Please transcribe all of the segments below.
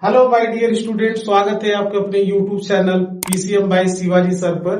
Hello my dear student, स्वागत है आपके अपने YouTube channel PCM by Shivaji sir पर।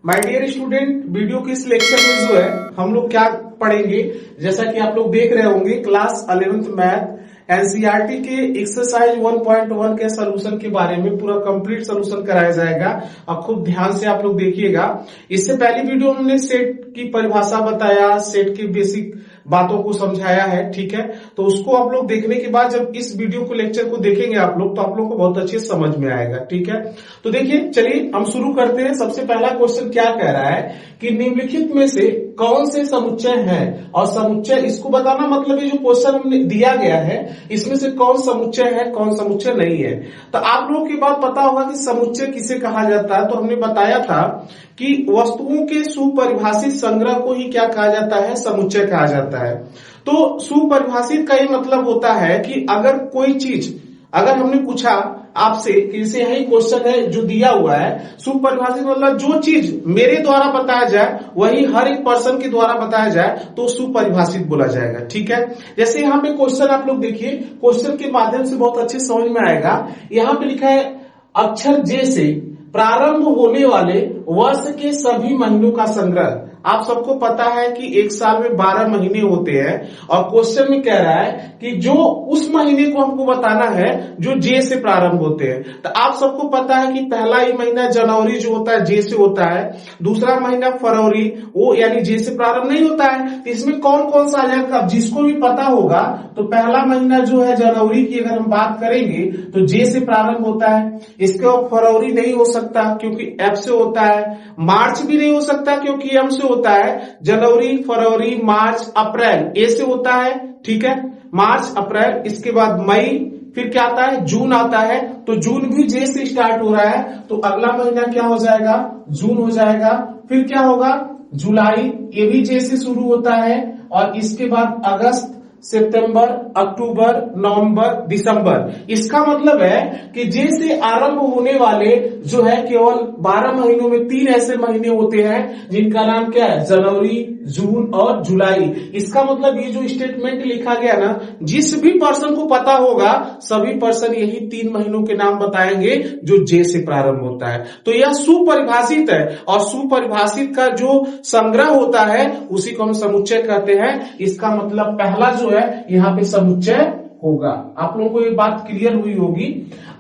माय डियर स्टूडेंट, वीडियो के इस लेक्चर में जो है हम लोग क्या पढ़ेंगे, जैसा कि आप लोग देख रहे होंगे क्लास 11th मैथ एनसीईआरटी के एक्सरसाइज 1.1 के सोल्यूशन के बारे में पूरा कंप्लीट सोल्यूशन कराया जाएगा। अब खूब ध्यान से आप लोग देखिएगा। इससे पहली वीडियो में हमने सेट की परिभाषा बताया, सेट की बेसिक बातों को समझाया है, ठीक है। तो उसको आप लोग देखने के बाद जब इस वीडियो को लेक्चर को देखेंगे आप लोग, तो आप लोग को बहुत अच्छे समझ में आएगा, ठीक है। तो देखिए, चलिए हम शुरू करते हैं। सबसे पहला क्वेश्चन क्या कह रहा है कि निम्नलिखित में से कौन से समुच्चय है, और समुच्चय इसको बताना मतलब ये जो क्वेश्चन हमने दिया गया है इसमें से कौन समुच्चय है कौन समुच्चय नहीं है। तो आप लोगों की बात पता होगा कि समुच्चय किसे कहा जाता है। तो हमने बताया था कि वस्तुओं के सुपरिभाषित संग्रह को ही क्या कहा जाता है, समुच्चय कहा जाता है। तो सुपरिभाषित का ये मतलब होता है कि अगर कोई चीज, अगर हमने पूछा आपसे कि जैसे यही क्वेश्चन है जो दिया हुआ है, सुपरिभाषित मतलब जो चीज मेरे द्वारा बताया जाए वही हर एक पर्सन के द्वारा बताया जाए तो सुपरिभाषित बोला जाएगा, ठीक है। जैसे यहाँ पे क्वेश्चन आप लोग देखिए, क्वेश्चन के माध्यम से बहुत अच्छे समझ में आएगा। यहाँ पे लिखा है अक्षर जे से प्रारंभ होने वाले वर्ष के सभी महीनों का संग्रह। आप सबको पता है कि एक साल में 12 महीने होते हैं, और क्वेश्चन में कह रहा है कि जो उस महीने को हमको बताना है जो जे से प्रारंभ होते हैं। तो आप सबको पता है कि पहला ही महीना जनवरी जो होता है जे से होता है, दूसरा महीना फरवरी वो यानी जे से प्रारंभ नहीं होता है। तो इसमें कौन कौन सा आ जाएगा, अब जिसको भी पता होगा तो पहला महीना जो है जनवरी की अगर हम बात करेंगे तो जे से प्रारंभ होता है। इसके बाद फरवरी नहीं हो सकता क्योंकि एफ से होता है, मार्च भी नहीं हो सकता क्योंकि एम से होता है, जनवरी फरवरी मार्च अप्रैल ए से होता है, ठीक है, मार्च अप्रैल। इसके बाद मई, फिर क्या आता है, जून आता है। तो जून भी जे से स्टार्ट हो रहा है, तो अगला महीना क्या हो जाएगा, जून हो जाएगा। फिर क्या होगा, जुलाई, ये भी जे से शुरू होता है। और इसके बाद अगस्त, सितंबर, अक्टूबर, नवंबर, दिसंबर। इसका मतलब है कि जे से आरंभ होने वाले जो है केवल 12 महीनों में 3 ऐसे महीने होते हैं जिनका नाम क्या है, जनवरी, जून और जुलाई। इसका मतलब ये जो स्टेटमेंट लिखा गया ना, जिस भी पर्सन को पता होगा सभी पर्सन यही 3 महीनों के नाम बताएंगे जो जे से प्रारंभ होता है। तो यह सुपरिभाषित है, और सुपरिभाषित का जो संग्रह होता है उसी को हम समुच्चय कहते हैं। इसका मतलब पहला जो है यहाँ पे समुच्चय होगा। आप लोगों को ये बात क्लियर हुई होगी।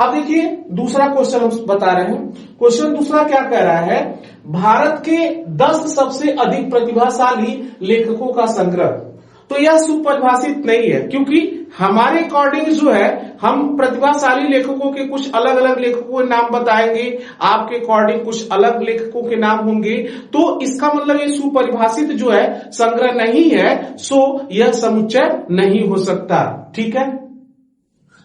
अब देखिए दूसरा क्वेश्चन हम बता रहे हैं। क्वेश्चन दूसरा क्या कह रहा है, भारत के 10 सबसे अधिक प्रतिभाशाली लेखकों का संग्रह। तो यह सुपरिभाषित नहीं है, क्योंकि हमारे अकॉर्डिंग जो है हम प्रतिभाशाली लेखकों के कुछ अलग अलग लेखकों के नाम बताएंगे, आपके अकॉर्डिंग कुछ अलग लेखकों के नाम होंगे। तो इसका मतलब ये सुपरिभाषित जो है संग्रह नहीं है, सो यह समुच्चय नहीं हो सकता, ठीक है।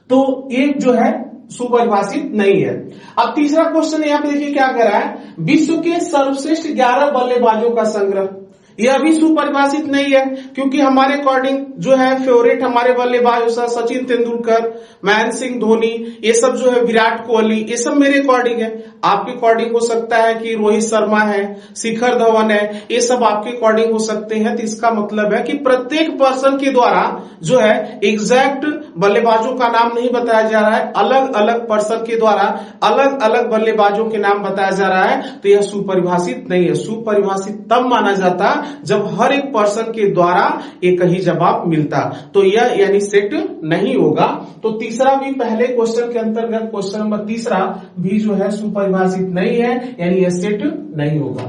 तो ये जो है सुपरिभाषित नहीं है। अब तीसरा क्वेश्चन यहाँ पे देखिए क्या कह रहा है, विश्व के सर्वश्रेष्ठ 11 बल्लेबाजों का संग्रह। यह भी सुपरिभाषित नहीं है, क्योंकि हमारे अकॉर्डिंग जो है फेवरेट हमारे बल्लेबाज सचिन तेंदुलकर, महेंद्र सिंह धोनी, ये सब जो है विराट कोहली, ये सब मेरे अकॉर्डिंग है। आपके अकॉर्डिंग हो सकता है कि रोहित शर्मा है, शिखर धवन है, ये सब आपके अकॉर्डिंग हो सकते हैं। तो इसका मतलब है कि प्रत्येक पर्सन के द्वारा जो है एग्जैक्ट बल्लेबाजों का नाम नहीं बताया जा रहा है, अलग अलग पर्सन के द्वारा अलग अलग बल्लेबाजों के नाम बताया जा रहा है। तो यह सुपरिभाषित नहीं है। सुपरिभाषित तब माना जाता जब हर एक पर्सन के द्वारा एक ही जवाब मिलता, तो यह यानी सेट नहीं होगा। तो तीसरा भी पहले क्वेश्चन के अंतर्गत क्वेश्चन नंबर तीसरा भी जो है सुपरिभाषित नहीं है, यानी यह सेट नहीं होगा।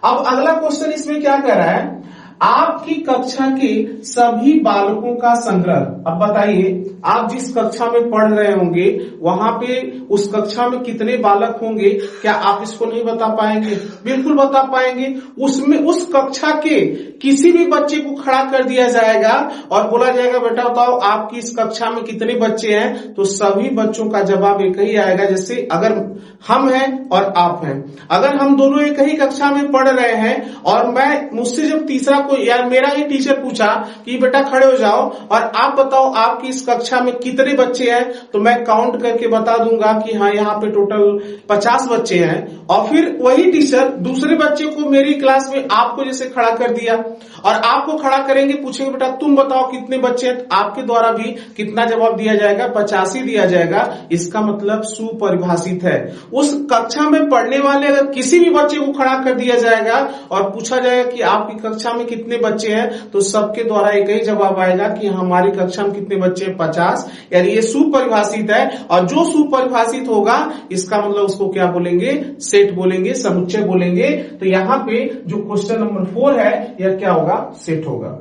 अब अगला क्वेश्चन इसमें क्या कह रहा है, आपकी कक्षा के सभी बालकों का संग्रह। अब बताइए, आप जिस कक्षा में पढ़ रहे होंगे वहां पे उस कक्षा में कितने बालक होंगे, क्या आप इसको नहीं बता पाएंगे? बिल्कुल बता पाएंगे। उसमें उस कक्षा के किसी भी बच्चे को खड़ा कर दिया जाएगा और बोला जाएगा बेटा बताओ आपकी इस कक्षा में कितने बच्चे हैं, तो सभी बच्चों का जवाब एक ही आएगा। जैसे अगर हम हैं और आप हैं, अगर हम दोनों एक ही कक्षा में पढ़ रहे हैं और मैं मुझसे जब तीसरा आपको या मेरा ही टीचर पूछा कि बेटा खड़े हो जाओ और आप बताओ आपकी इस कक्षा में कितने बच्चे हैं, तो मैं काउंट करके बता दूंगा कि हाँ यहाँ पे टोटल 50 बच्चे हैं। और फिर वही टीचर दूसरे बच्चे को मेरी क्लास में आपको जैसे खड़ा कर दिया और आपको खड़ा करेंगे, पूछेंगे बेटा तुम बताओ कितने बच्चे हैं, आपके द्वारा भी कितना जवाब दिया जाएगा, 50 ही दिया जाएगा। इसका मतलब सुपरिभाषित है। उस कक्षा में पढ़ने वाले अगर किसी भी बच्चे को खड़ा कर दिया जाएगा और पूछा जाएगा कि आपकी कक्षा में कितने बच्चे हैं, तो सबके द्वारा एक ही जवाब आएगा कि हमारी कक्षा में कितने बच्चे हैं, 50। यानी ये सुपरिभाषित है। और जो सुपरिभाषित होगा इसका मतलब उसको क्या बोलेंगे, सेट बोलेंगे, समुच्चय बोलेंगे। तो यहाँ पे जो क्वेश्चन नंबर 4 है यह क्या होगा, सेट होगा।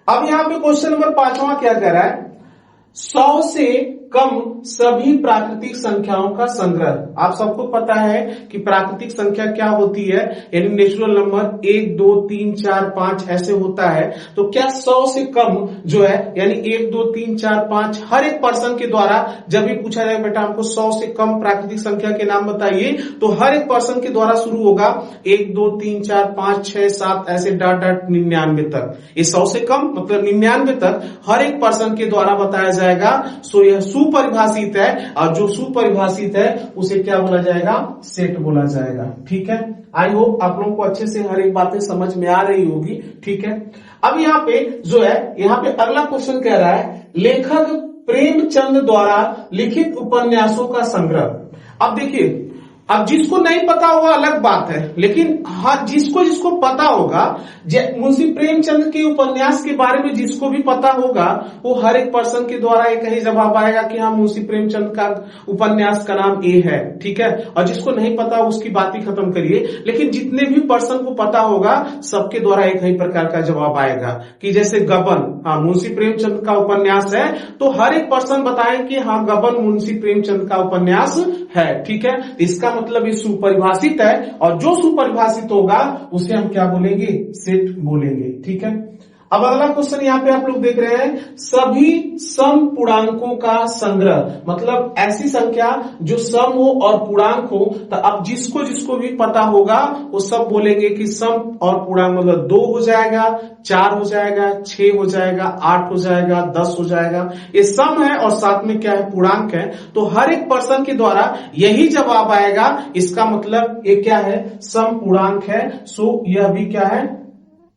अब यहाँ पे क्वेश्चन नंबर 5वां क्या कह रहा है, 100 से कम सभी प्राकृतिक संख्याओं का संग्रह। आप सबको पता है कि प्राकृतिक संख्या क्या होती है, यानी नेचुरल नंबर 1 2 3 4 5 ऐसे होता है। तो क्या 100 से कम जो है यानी 1 2 3 4 5 हर एक पर्सन के द्वारा जब भी पूछा जाए बेटा हमको 100 से कम प्राकृतिक संख्या के नाम बताइए, तो हर एक पर्सन के द्वारा शुरू होगा 1 2 3 4 5 6 7 ऐसे डॉट डॉट 99 तक। ये 100 से कम मतलब 99 तक हर एक पर्सन के द्वारा बताया जाएगा। सो यह सुपरिभाषित है और जो सुपरिभाषित है उसे क्या बोला जाएगा, सेट बोला जाएगा। ठीक है, आई होप आप लोगों को अच्छे से हर एक बातें समझ में आ रही होगी। ठीक है, अब यहाँ पे जो है यहाँ पे अगला क्वेश्चन कह रहा है, लेखक प्रेमचंद द्वारा लिखित उपन्यासों का संग्रह। अब देखिए, अब जिसको नहीं पता होगा अलग बात है, लेकिन हाँ जिसको जिसको पता होगा, मुंशी प्रेमचंद के उपन्यास के बारे में जिसको भी पता होगा वो हर एक पर्सन के द्वारा एक ही जवाब आएगा कि हाँ मुंशी प्रेमचंद का उपन्यास का नाम ए है। ठीक है, और जिसको नहीं पता उसकी बात ही खत्म करिए, लेकिन जितने भी पर्सन को पता होगा सबके द्वारा एक ही प्रकार का जवाब आएगा कि जैसे गबन, हाँ मुंशी प्रेमचंद का उपन्यास है, तो हर एक पर्सन बताए कि हाँ गबन मुंशी प्रेमचंद का उपन्यास है। ठीक है, इसका मतलब ये सुपरिभाषित है और जो सुपरिभाषित होगा उसे हम क्या बोलेंगे, सेट बोलेंगे। ठीक है, अब अगला क्वेश्चन यहाँ पे आप लोग देख रहे हैं, सभी सम पूर्णांकों का संग्रह। मतलब ऐसी संख्या जो सम हो और पूर्णांक हो। तो अब जिसको जिसको भी पता होगा वो सब बोलेंगे कि सम और पूर्णांक मतलब 2 हो जाएगा, 4 हो जाएगा, 6 हो जाएगा, 8 हो जाएगा, 10 हो जाएगा। ये सम है और साथ में क्या है, पूर्णांक है। तो हर एक पर्सन के द्वारा यही जवाब आएगा। इसका मतलब ये क्या है, सम पूर्णांक है। सो यह भी क्या है,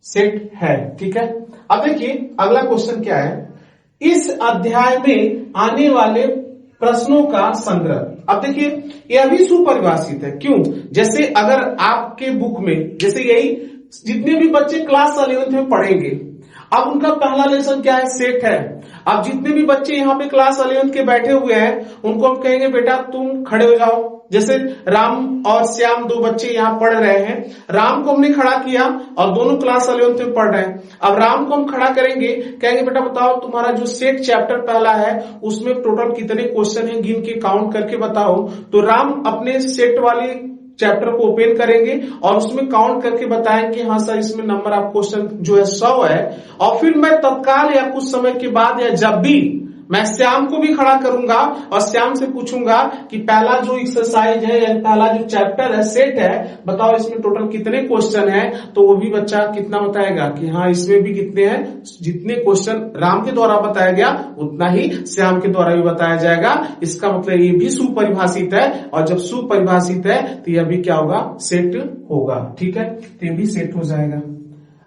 सेट है। ठीक है, अब देखिए अगला क्वेश्चन क्या है, इस अध्याय में आने वाले प्रश्नों का संग्रह। अब देखिए यह भी सुपरिभाषित है। क्यों, जैसे अगर आपके बुक में जैसे यही जितने भी बच्चे क्लास 11th में पढ़ेंगे, अब उनका पहला लेसन क्या है, सेट है। अब जितने भी बच्चे यहाँ पे क्लास 11th के बैठे हुए हैं उनको हम कहेंगे बेटा तुम खड़े हो जाओ। जैसे राम और श्याम 2 बच्चे यहाँ पढ़ रहे हैं, राम को हमने खड़ा किया और दोनों क्लास 11th में पढ़ रहे हैं। अब राम को हम खड़ा करेंगे, कहेंगे बेटा बताओ तुम्हारा जो सेट चैप्टर पहला है उसमें टोटल कितने क्वेश्चन हैं, गिन के काउंट करके बताओ। तो राम अपने सेट वाले चैप्टर को ओपन करेंगे और उसमें काउंट करके बताएंगे हाँ सर इसमें नंबर ऑफ क्वेश्चन जो है 100 है। और फिर मैं तत्काल या कुछ समय के बाद या जब भी मैं श्याम को भी खड़ा करूंगा और श्याम से पूछूंगा कि पहला जो एक्सरसाइज है या पहला जो चैप्टर है सेट है, बताओ इसमें टोटल कितने क्वेश्चन है। तो वो भी बच्चा कितना बताएगा कि हाँ इसमें भी कितने हैं, जितने क्वेश्चन राम के द्वारा बताया गया उतना ही श्याम के द्वारा भी बताया जाएगा। इसका मतलब ये भी सुपरिभाषित है और जब सुपरिभाषित है तो यह भी क्या होगा, सेट होगा। ठीक है, तो ये भी सेट हो जाएगा।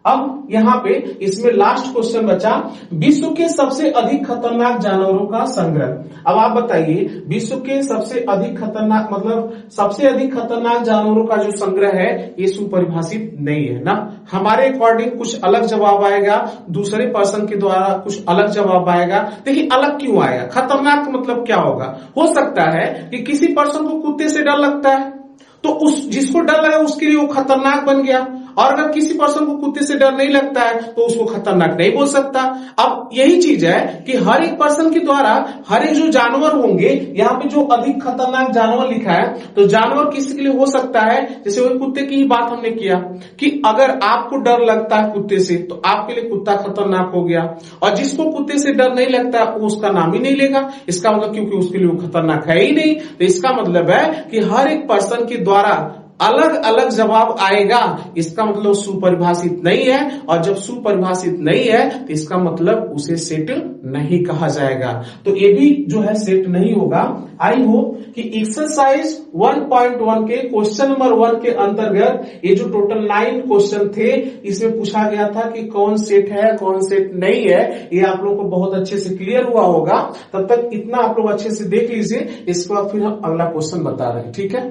अब यहाँ पे इसमें लास्ट क्वेश्चन बचा, विश्व के सबसे अधिक खतरनाक जानवरों का संग्रह। अब आप बताइए विश्व के सबसे अधिक खतरनाक मतलब सबसे अधिक खतरनाक जानवरों का जो संग्रह है ये सुपरिभाषित नहीं है ना। हमारे अकॉर्डिंग कुछ अलग जवाब आएगा, दूसरे पर्सन के द्वारा कुछ अलग जवाब आएगा। देखिए अलग क्यों आएगा, खतरनाक मतलब क्या होगा, हो सकता है कि किसी पर्सन को कुत्ते से डर लगता है तो उस जिसको डर लगा उसके लिए वो खतरनाक बन गया, और अगर किसी पर्सन को कुत्ते से डर नहीं लगता है तो उसको खतरनाक नहीं बोल सकता। अब यही चीज है कि हर एक पर्सन के द्वारा हर एक जो जानवर होंगे, यहाँ पे जो अधिक खतरनाक जानवर लिखा है तो जानवर किसी के लिए हो सकता है, जैसे वही कुत्ते की ही बात हमने किया कि अगर आपको डर लगता है कुत्ते से तो आपके लिए कुत्ता खतरनाक हो गया, और जिसको कुत्ते से डर नहीं लगता वो उसका नाम ही नहीं लेगा। इसका मतलब क्योंकि उसके लिए वो खतरनाक है ही नहीं। तो इसका मतलब है कि हर एक पर्सन के द्वारा अलग अलग जवाब आएगा, इसका मतलब सुपरिभाषित नहीं है, और जब सुपरिभाषित नहीं है तो इसका मतलब उसे सेट नहीं कहा जाएगा। तो ये भी जो है सेट नहीं होगा। आई होप कि एक्सरसाइज 1.1 के क्वेश्चन नंबर 1 के अंतर्गत ये जो टोटल 9 क्वेश्चन थे, इसमें पूछा गया था कि कौन सेट है कौन सेट नहीं है, ये आप लोगों को बहुत अच्छे से क्लियर हुआ होगा। तब तक इतना आप लोग अच्छे से देख लीजिए, इसके बाद फिर हम अगला क्वेश्चन बता रहे हैं, ठीक है।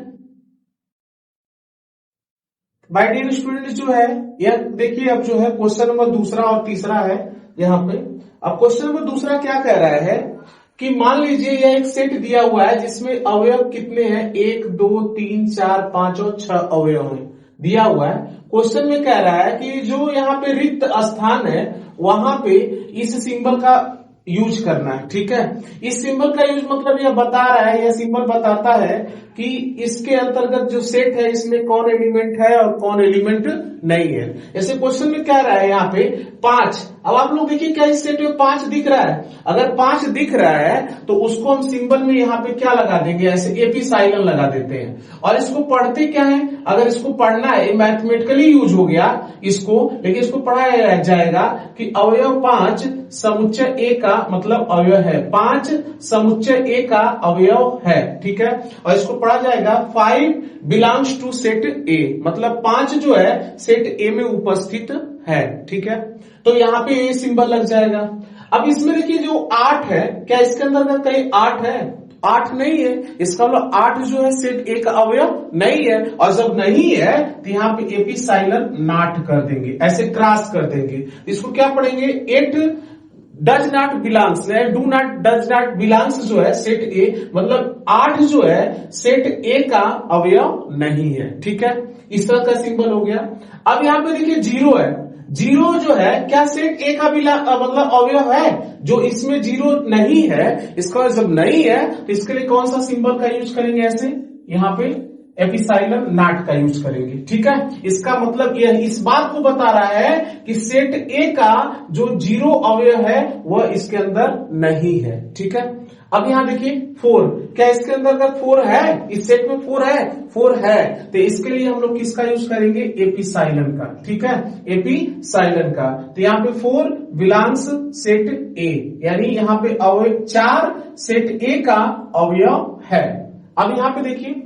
माय डियर स्टूडेंट जो है यह देखिए, अब जो है क्वेश्चन नंबर दूसरा और तीसरा है यहाँ पे। अब क्वेश्चन नंबर दूसरा क्या कह रहा है कि मान लीजिए यह एक सेट दिया हुआ है जिसमें अवयव कितने हैं, 1 2 3 4 5 और 6 अवयव है दिया हुआ है। क्वेश्चन में कह रहा है कि जो यहाँ पे रिक्त स्थान है वहां पे इस सिंबल का यूज करना है, ठीक है। इस सिंबल का यूज मतलब यह बता रहा है, यह सिंबल बताता है कि इसके अंतर्गत जो सेट है इसमें कौन एलिमेंट है और कौन एलिमेंट नहीं है। जैसे क्वेश्चन में क्या रहा है यहाँ पे 5। अब आप लोग देखिए क्या इस सेट में 5 दिख रहा है। अगर 5 दिख रहा है तो उसको हम सिंबल में यहाँ पे क्या लगा देंगे, ऐसे एपिसाइलन लगा देते हैं। और इसको पढ़ते क्या है, अगर इसको पढ़ना है मैथमेटिकली यूज हो गया इसको, लेकिन इसको पढ़ाया जाएगा कि अवयव 5 समुच्चय ए का मतलब अवयव है, 5 समुच्चय ए का अवयव है, ठीक है। और इसको पढ़ा जाएगा 5 बिलोंग्स टू सेट ए, मतलब 5 जो है सेट ए में उपस्थित है, ठीक है। तो यहाँ पे ये सिंबल लग जाएगा। अब इसमें देखिए जो 8 है, क्या इसके अंदर कहीं 8 है? 8 नहीं है, इसका मतलब 8 जो है सेट ए का अवयव नहीं है। और जब नहीं है तो यहाँ पे एपिसाइलन नॉट कर देंगे, ऐसे क्रॉस कर देंगे। इसको क्या पढ़ेंगे, 8 does not belongs, do not does not belongs जो है सेट ए, मतलब 8 जो है सेट ए का अवयव नहीं है, ठीक है। इस तरह का सिंबल हो गया। अब यहाँ पे देखिए 0 है, 0 जो है क्या सेट ए का मतलब अवयव है, जो इसमें 0 नहीं है। इसका जब नहीं है तो इसके लिए कौन सा सिंबल का यूज करेंगे, ऐसे यहाँ पे एपिसाइलन नॉट का यूज करेंगे, ठीक है। इसका मतलब यह इस बात को बता रहा है कि सेट ए का जो 0 अवयव है वह इसके अंदर नहीं है, ठीक है। अब यहां देखिए 4, क्या इसके अंदर 4 है, इस सेट में 4 है, 4 है। तो इसके लिए हम लोग किसका यूज करेंगे, एपिसाइलन का, ठीक है, एपिसाइलन का। तो यहाँ पे 4 बिलोंग्स सेट ए, यानी यहाँ पे अवयव 4 सेट ए का अवयव है। अब यहाँ पे देखिए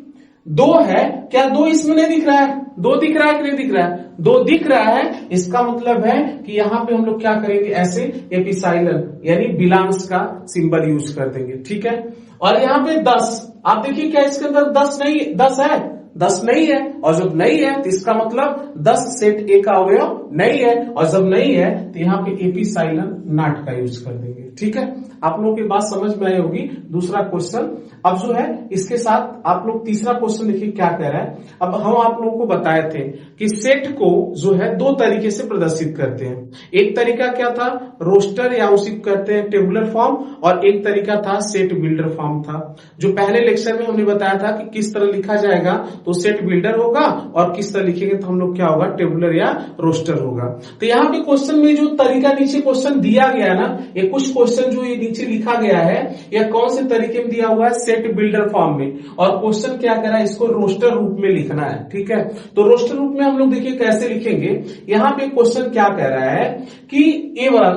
2 है, क्या 2 इसमें नहीं दिख रहा है, 2 दिख रहा है कि नहीं दिख रहा है, 2 दिख रहा है। इसका मतलब है कि यहाँ पे हम लोग क्या करेंगे, ऐसे एपिसाइलन यानी बिलोंग्स का सिंबल यूज कर देंगे, ठीक है। और यहाँ पे 10, आप देखिए क्या इसके अंदर 10 नहीं, 10 है, 10 नहीं है। और जब नहीं है तो इसका मतलब 10 सेट ए का अवयव नहीं है। और जब नहीं है तो यहाँ पे एपिसाइलन नॉट का यूज कर देंगे, ठीक है। आप लोगों की बात समझ में आई होगी। दूसरा क्वेश्चन अब जो है इसके साथ आप लोग तीसरा क्वेश्चन देखिए क्या कह रहा है। अब हम आप लोगों को बताए थे कि सेट को जो है 2 तरीके से प्रदर्शित करते हैं। एक तरीका क्या था, रोस्टर या उसी को कहते हैं टेबुलर फॉर्म, और एक तरीका था सेट बिल्डर फॉर्म था। जो पहले लेक्चर में हमने बताया था कि किस तरह लिखा जाएगा, तो सेट बिल्डर होगा, और किस तरह लिखेंगे तो हम लोग क्या होगा, टेबुलर या रोस्टर होगा। तो यहाँ पे क्वेश्चन में जो तरीका नीचे क्वेश्चन दिया गया ना, ये कुछ क्वेश्चन जो ये नीचे लिखा गया है यह कौन से तरीके में दिया हुआ है, सेट बिल्डर फॉर्म में। और क्वेश्चन क्या कह रहा है, इसको रोस्टर रूप में लिखना है, ठीक है। तो रोस्टर रूप में हम लोग देखिए कैसे लिखेंगे। यहाँ पे क्वेश्चन क्या कह रहा है कि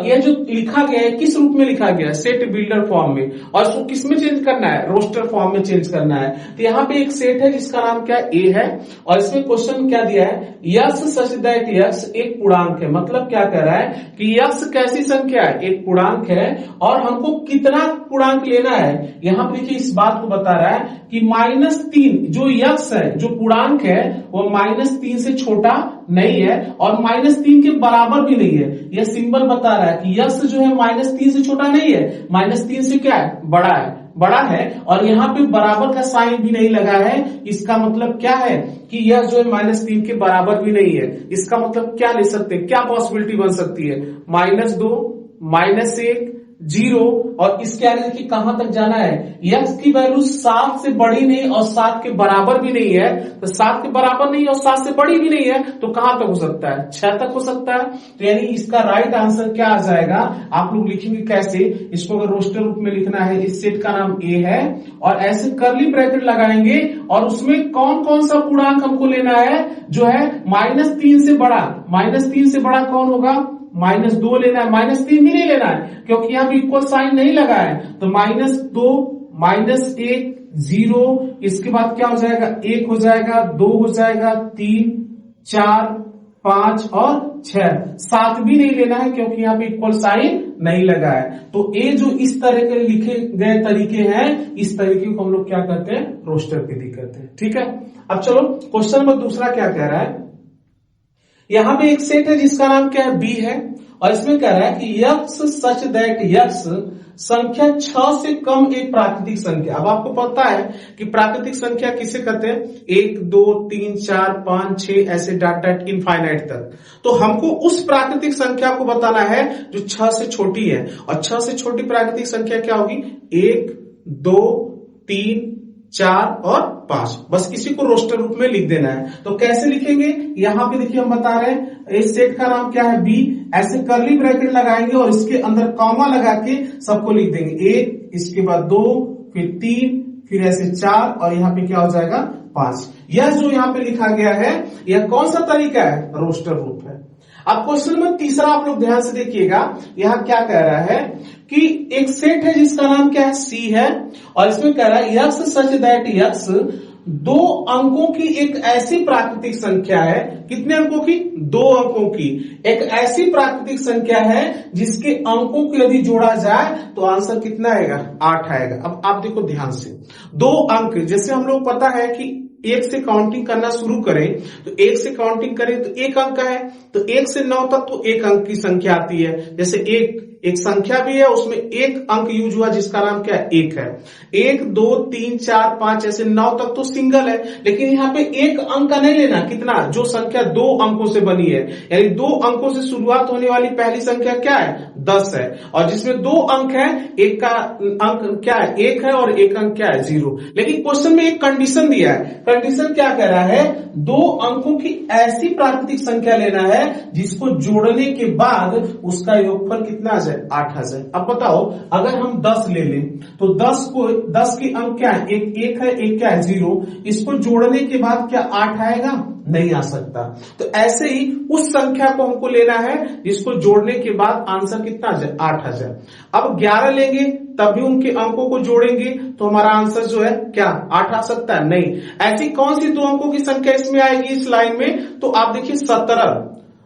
ये जो लिखा गया है किस रूप में लिखा गया है, सेट बिल्डर फॉर्म में, और इसको किस में चेंज करना है, रोस्टर फॉर्म में चेंज करना है। तो यहाँ पे एक सेट है जिसका नाम क्या ए है, और इसमें क्वेश्चन क्या दिया है, यक्स सच दैट यक्स एक पूर्णांक है। मतलब क्या कह रहा है कि यक्स कैसी संख्या है, एक पूर्णांक है, और हमको कितना पूर्णांक लेना है। यहाँ पर देखिए इस बात को बता रहा है कि -3 जो यक्स है, जो पूर्णांक है, वो -3 से छोटा नहीं है और -3 के बराबर भी नहीं है। यह सिंबल बता रहा है कि यक्स जो है -3 से छोटा नहीं है, -3 से क्या है, बड़ा है, बड़ा है। और यहाँ पे बराबर का साइन भी नहीं लगा है। इसका मतलब क्या है कि यह जो है -3 के बराबर भी नहीं है। इसका मतलब क्या ले सकते हैं, क्या पॉसिबिलिटी बन सकती है, -2, -1, 0 और इसके आगे देखिए कहां तक जाना है, x की वैल्यू 7 से बड़ी नहीं और 7 के बराबर भी नहीं है, तो 7 के बराबर नहीं और 7 से बड़ी भी नहीं है, तो कहां तक हो सकता है, 6 तक हो सकता है। तो यानी इसका राइट आंसर क्या आ जाएगा, आप लोग लिखेंगे कैसे, इसको अगर रोस्टर रूप में लिखना है, इस सेट का नाम A है और ऐसे कर्ली ब्रैकेट लगाएंगे और उसमें कौन कौन सा पूर्णांक हमको लेना है, जो है -3 से बड़ा, -3 से बड़ा कौन होगा, -2 लेना है, -3 भी नहीं लेना है क्योंकि यहां भी इक्वल साइन नहीं लगा है, तो -2, -1, 0, इसके बाद क्या हो जाएगा, 1 हो जाएगा, 2 हो जाएगा, 3, 4, 5 और 6, 7 भी नहीं लेना है क्योंकि यहाँ पे इक्वल साइन नहीं लगा है। तो ये जो इस तरह के लिखे गए तरीके हैं, इस तरीके को हम लोग क्या करते हैं, रोस्टर विधि करते हैं। ठीक है, अब चलो क्वेश्चन नंबर दूसरा क्या कह रहा है, यहां पे एक सेट है जिसका नाम क्या है, बी है, और इसमें कह रहा है कि यक्स सच दैट यक्स संख्या 6 से कम एक प्राकृतिक संख्या। अब आपको पता है कि प्राकृतिक संख्या किसे कहते हैं, 1, 2, 3, 4, 5, 6 ऐसे डॉट डॉट इनफाइनाइट तक। तो हमको उस प्राकृतिक संख्या को बताना है जो 6 से छोटी है, और 6 से छोटी प्राकृतिक संख्या क्या होगी, 1, 2, 3, 4 और 5। बस इसी को रोस्टर रूप में लिख देना है। तो कैसे लिखेंगे, यहां पे देखिए हम बता रहे हैं, इस सेट का नाम क्या है, बी, ऐसे कर्ली ब्रैकेट लगाएंगे और इसके अंदर कॉमा लगा के सबको लिख देंगे, 1, इसके बाद 2, फिर 3, फिर ऐसे 4 और यहाँ पे क्या हो जाएगा 5। यह जो यहाँ पे लिखा गया है, यह कौन सा तरीका है, रोस्टर रूप है। अब क्वेश्चन नंबर तीसरा आप लोग ध्यान से देखिएगा, यहां क्या कह रहा है कि एक सेट है जिसका नाम क्या है, सी है, और इसमें कह रहा है यक्स सच दैट यक्स 2 अंकों की एक ऐसी प्राकृतिक संख्या है, कितने अंकों की, 2 अंकों की एक ऐसी प्राकृतिक संख्या है जिसके अंकों को यदि जोड़ा जाए तो आंसर कितना आएगा, 8 आएगा। अब आप देखो ध्यान से, 2 अंक, जैसे हम लोग पता है कि 1 से काउंटिंग करना शुरू करें तो 1 से काउंटिंग करें तो 1 अंक है, तो 1 से 9 तक तो 1 अंक की संख्या आती है। जैसे एक संख्या भी है, उसमें 1 अंक यूज हुआ जिसका नाम क्या है, 1 है। 1, 2, 3, 4, 5 ऐसे 9 तक तो सिंगल है, लेकिन यहाँ पे 1 अंक का नहीं लेना, कितना, जो संख्या 2 अंकों से बनी है, यानी 2 अंकों से शुरुआत होने वाली पहली संख्या क्या है, 10 है, और जिसमें 2 अंक है, एक का अंक क्या है, 1 है, और एक अंक क्या है, 0। लेकिन क्वेश्चन में एक कंडीशन दिया है, कंडीशन क्या कह रहा है, 2 अंकों की ऐसी प्राकृतिक संख्या लेना है जिसको जोड़ने के बाद उसका योगफल कितना आ जाए, 8 आ जाए। अब बताओ, अगर हम 10 ले लें तो 10 के अंक क्या है, एक है, एक क्या है, 0, इसको जोड़ने के बाद क्या 8 आएगा, नहीं आ सकता। तो ऐसे ही उस संख्या को हमको लेना है जिसको जोड़ने के बाद आंसर कितना आ जाए, 8 आ जाए। अब 11 लेंगे तब भी उनके अंकों को जोड़ेंगे तो हमारा आंसर जो है क्या, 8 आ सकता है, नहीं। ऐसी कौन सी 2 अंकों की संख्या इसमें आएगी इस लाइन में, तो आप देखिए